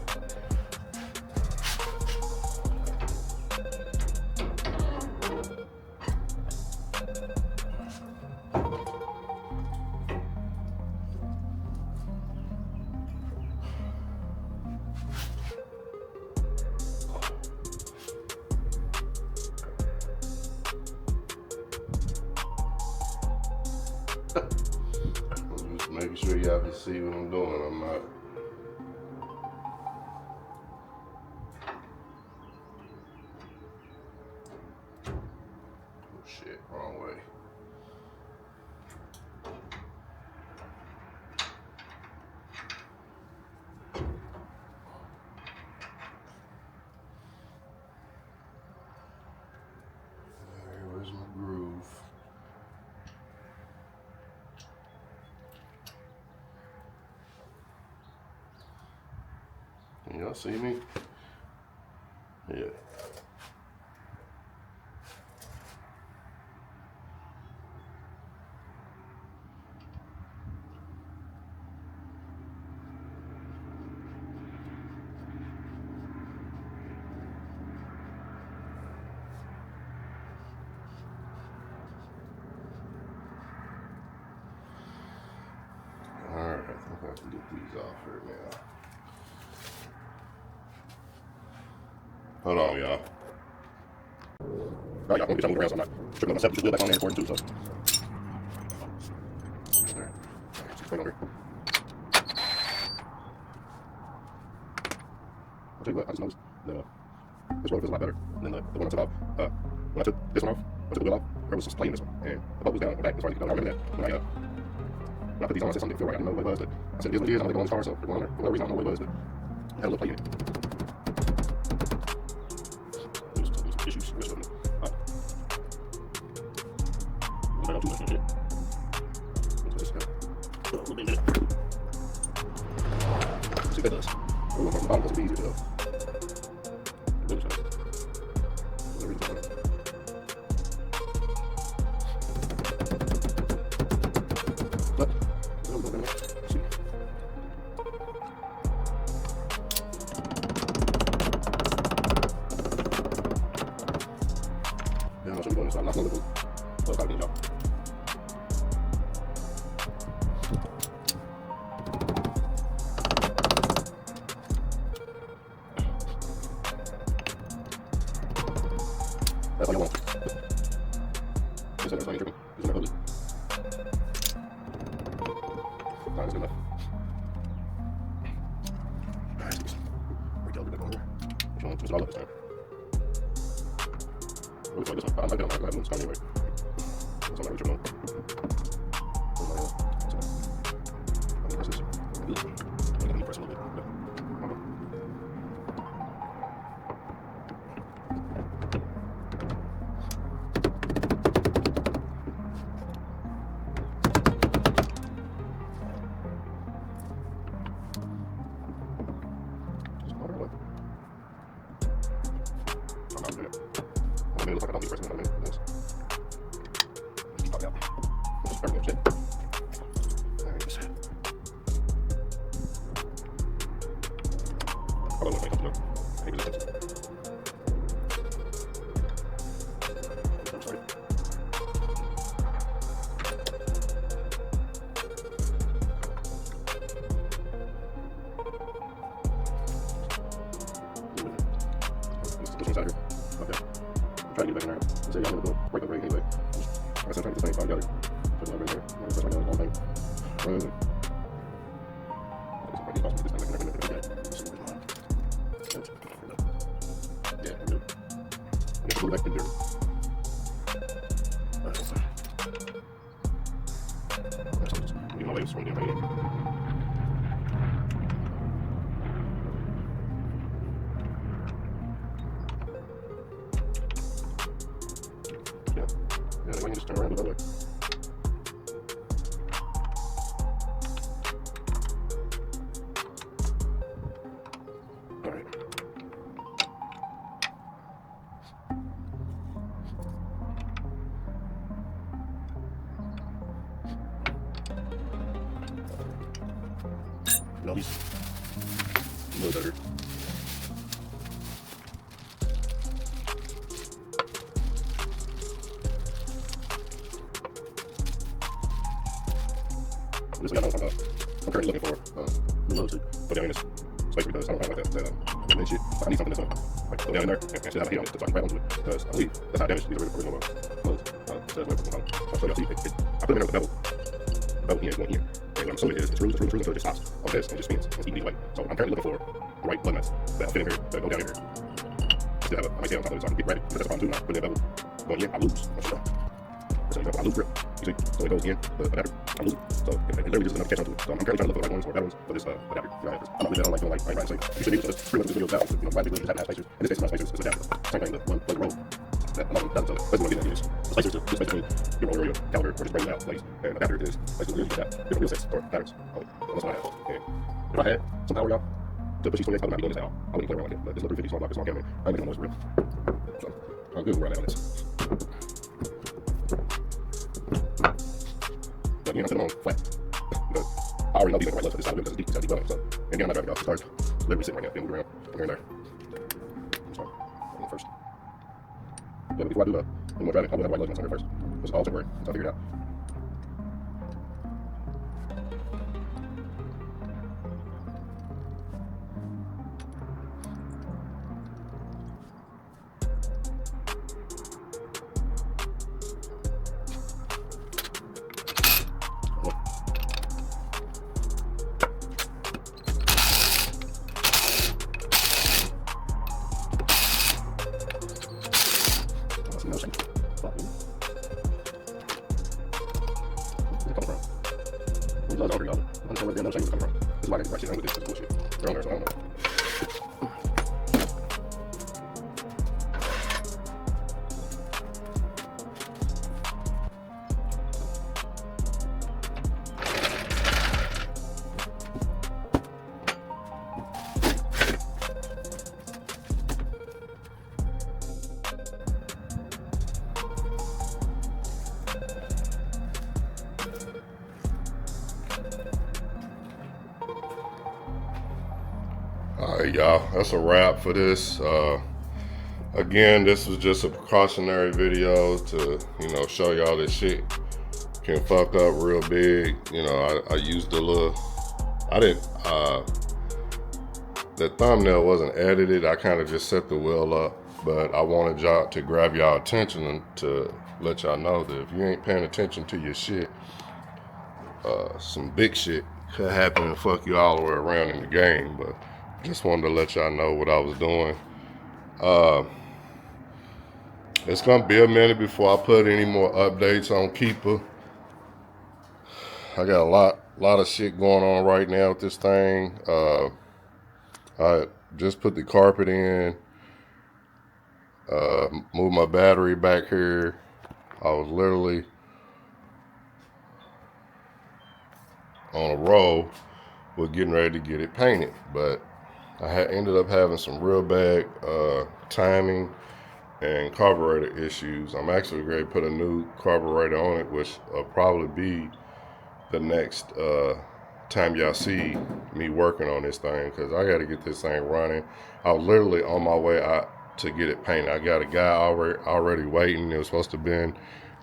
Just making sure y'all can see what I'm doing. I'm not. Oh shit, wrong way. Alright, where's my groove? Can y'all see me? Yeah. Alright, I think I have to get these off here now. Hold on, y'all. Alright, y'all, I'm gonna get y'all moving around so I'm not tripping on myself. Just wheel back on there and recording too, so. There. Right over. I'll tell you what, I just noticed this roller feels a lot better than the one I took off. When I took this one off, I took the wheel off, there was just play in this one, and the boat was down on the back. That's why I remember that. When I put these on, I said something didn't feel right. I didn't know what it was, but I said it is what it is. I'm gonna go on this car, so for whatever reason, I don't know what it was, but it had a little play in it. Issues. Rest of them. I don't too much shit. Just a little bit in it. See if that does. We're going from the bottom because it'll be easier to go. Really so. Whatever it's on. But, we'll go there. Let's see. Yeah, I'll show you going inside. I'm not going to look. Well, it's got to be a job. That's all you want. Just like tripping. Just like ugly. Alright, that's good enough. Alright, let's get some retail back on here. Make sure I don't twist it all up this time. Really feel like this one. I might get on my glad it's anyway. That's all I'm not really tripping on. I'm gonna press this. Good. I'm gonna press a little bit. yet. I mean, it looks like I don't need pressing in a minute. Just pop it out. Just burn that shit. Alright, just. I don't know if I can do it. Maybe this is. Sorry. This one's out here. Okay. I'm trying to get back in there. I said, y'all gonna go break up rate anyway. Like I said, I'm trying to get this thing together. Put it over there. I'm gonna press right now, the whole thing. Where is it? Yeah, I'm good. I guess we'll go back in there. Get my legs from there right here. Yeah, why don't you just turn around the other way? Alright. No, he's a little better. This is what I'm talking about. I'm currently looking for new lugs to put down in this space because I don't have like that shit. I need something that's like go down in there and still have a heat on it so I can grab onto it because I believe that's how damaged these original lugs. So I'll show y'all. See, I put them in there with the bevel here is going here. And what I'm assuming is it's rules until it just stops on this and just spins. It's eating either way. So I'm currently looking for the right lug nuts that'll fit in here, that go down in here. I still have a tail on top of it so I can get ready. But that's what I'm doing now. Putting that bevel going in, I lose. So I lose grip. You see? So it goes in, the adapter, I lose it. So it literally just enough to catch onto it. So I'm currently trying to look for the right ones or better ones for this adapter. I'm not really that on like doing like I ain't trying to say you should be able to just pretty much just video without glad people just have to have spacers. In this case, it's not spacers, it's adapter. Same thing, the one plug roll. That another one doesn't tell it. Basically what I'm getting at is the spacers just space between your roller or your caliper or just bringing it out place. And adapter is basically really that different wheel sets or patterns. That's what I have. And if I had some power, y'all, to push these 28, I would not be doing this now. I wouldn't play around like it. But this little 350 small block, small camera, I ain't making no noise for real. So I'm good where I'm at on this. But you know, I'm sitting on flat. But I already know these ain't the right left for this side of the wheel because it's deep going. So, and again, I'm not driving off the start. Literally sitting right now, being moved around from here and there. So, I'm going first. Yeah, but before I do any more driving, I'll have the right lug nuts on here first. It's all temporary until I figure it out. No shame. Fuck you. Where's it coming from? These lugs are over, y'all. I don't know where the no shame is coming from. This is why I get the right shit. I'm with this bullshit. They're on there, so I don't know. Alright, y'all, that's a wrap for this. Again, this was just a precautionary video to, show y'all this shit can fuck up real big. I used a little, the thumbnail wasn't edited. I kind of just set the wheel up, but I wanted y'all to grab y'all attention and to let y'all know that if you ain't paying attention to your shit, some big shit could happen and fuck you all the way around in the game. But just wanted to let y'all know what I was doing. It's gonna be a minute before I put any more updates on Keeper. I got a lot of shit going on right now with this thing. I just put the carpet in, moved my battery back here. I was literally on a roll with getting ready to get it painted, but I ended up having some real bad timing and carburetor issues. I'm actually ready to put a new carburetor on it, which will probably be the next time y'all see me working on this thing, because I got to get this thing running. I was literally on my way out to get it painted. I got a guy already waiting. It was supposed to have been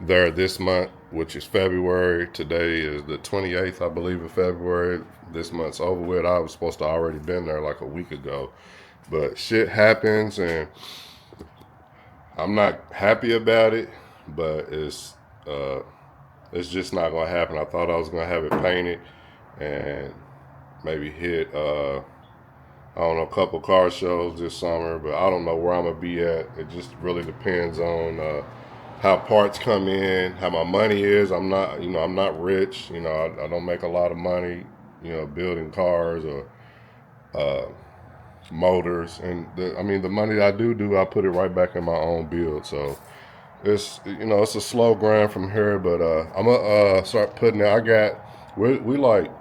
there this month, which is February. Today is the 28th, I believe, of February. This month's over with. I was supposed to already been there like a week ago, but shit happens, and I'm not happy about it, but it's just not gonna happen. I thought I was gonna have it painted and maybe hit I don't know, a couple car shows this summer, but I don't know where I'm gonna be at. It just really depends on how parts come in, how my money is. I'm not, I'm not rich. I don't make a lot of money, building cars or motors. And the money that I do, I put it right back in my own build. So it's a slow grind from here, but I'm gonna start putting it. We like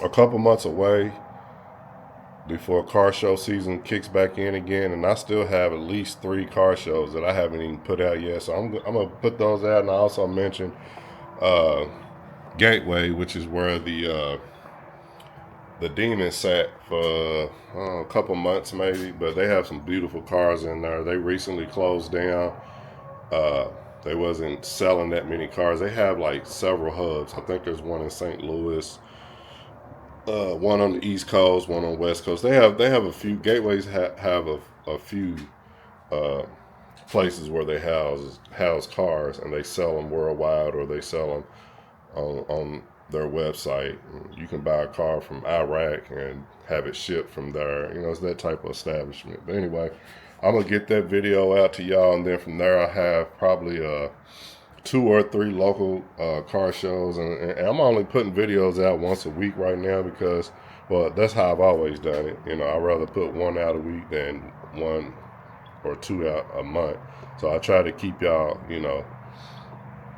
a couple months away before car show season kicks back in again, and I still have at least 3 car shows that I haven't even put out yet. So I'm gonna put those out, and I also mentioned uh, Gateway, which is where the Demon sat for a couple months maybe, but they have some beautiful cars in there. They recently closed down. They wasn't selling that many cars. They have like several hubs. I think there's one in St. Louis, one on the East Coast, one on the West Coast. They have a few gateways. Have a few places where they house cars, and they sell them worldwide, or they sell them on their website. You can buy a car from Iraq and have it shipped from there. It's that type of establishment. But anyway, I'm gonna get that video out to y'all, and then from there I have probably 2 or 3 local car shows, and I'm only putting videos out once a week right now because, well, that's how I've always done it. I'd rather put 1 out a week than 1 or 2 out a month. So I try to keep y'all,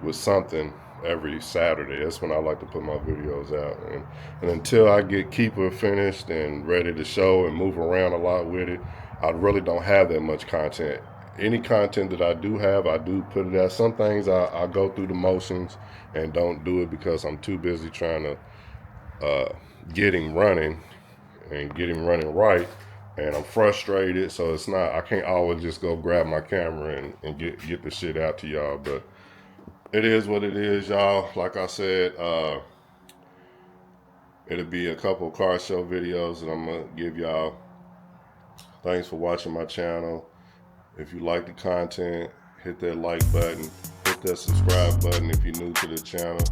with something every Saturday. That's when I like to put my videos out. And until I get Keeper finished and ready to show and move around a lot with it, I really don't have that much content. Any content that I do have, I do put it out. Some things I go through the motions and don't do it because I'm too busy trying to get him running and get him running right. And I'm frustrated, so I can't always just go grab my camera and get the shit out to y'all. But it is what it is, y'all. Like I said, it'll be a couple car show videos that I'm gonna give y'all. Thanks for watching my channel. If you like the content, hit that like button, hit that subscribe button if you're new to the channel,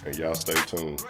and y'all stay tuned.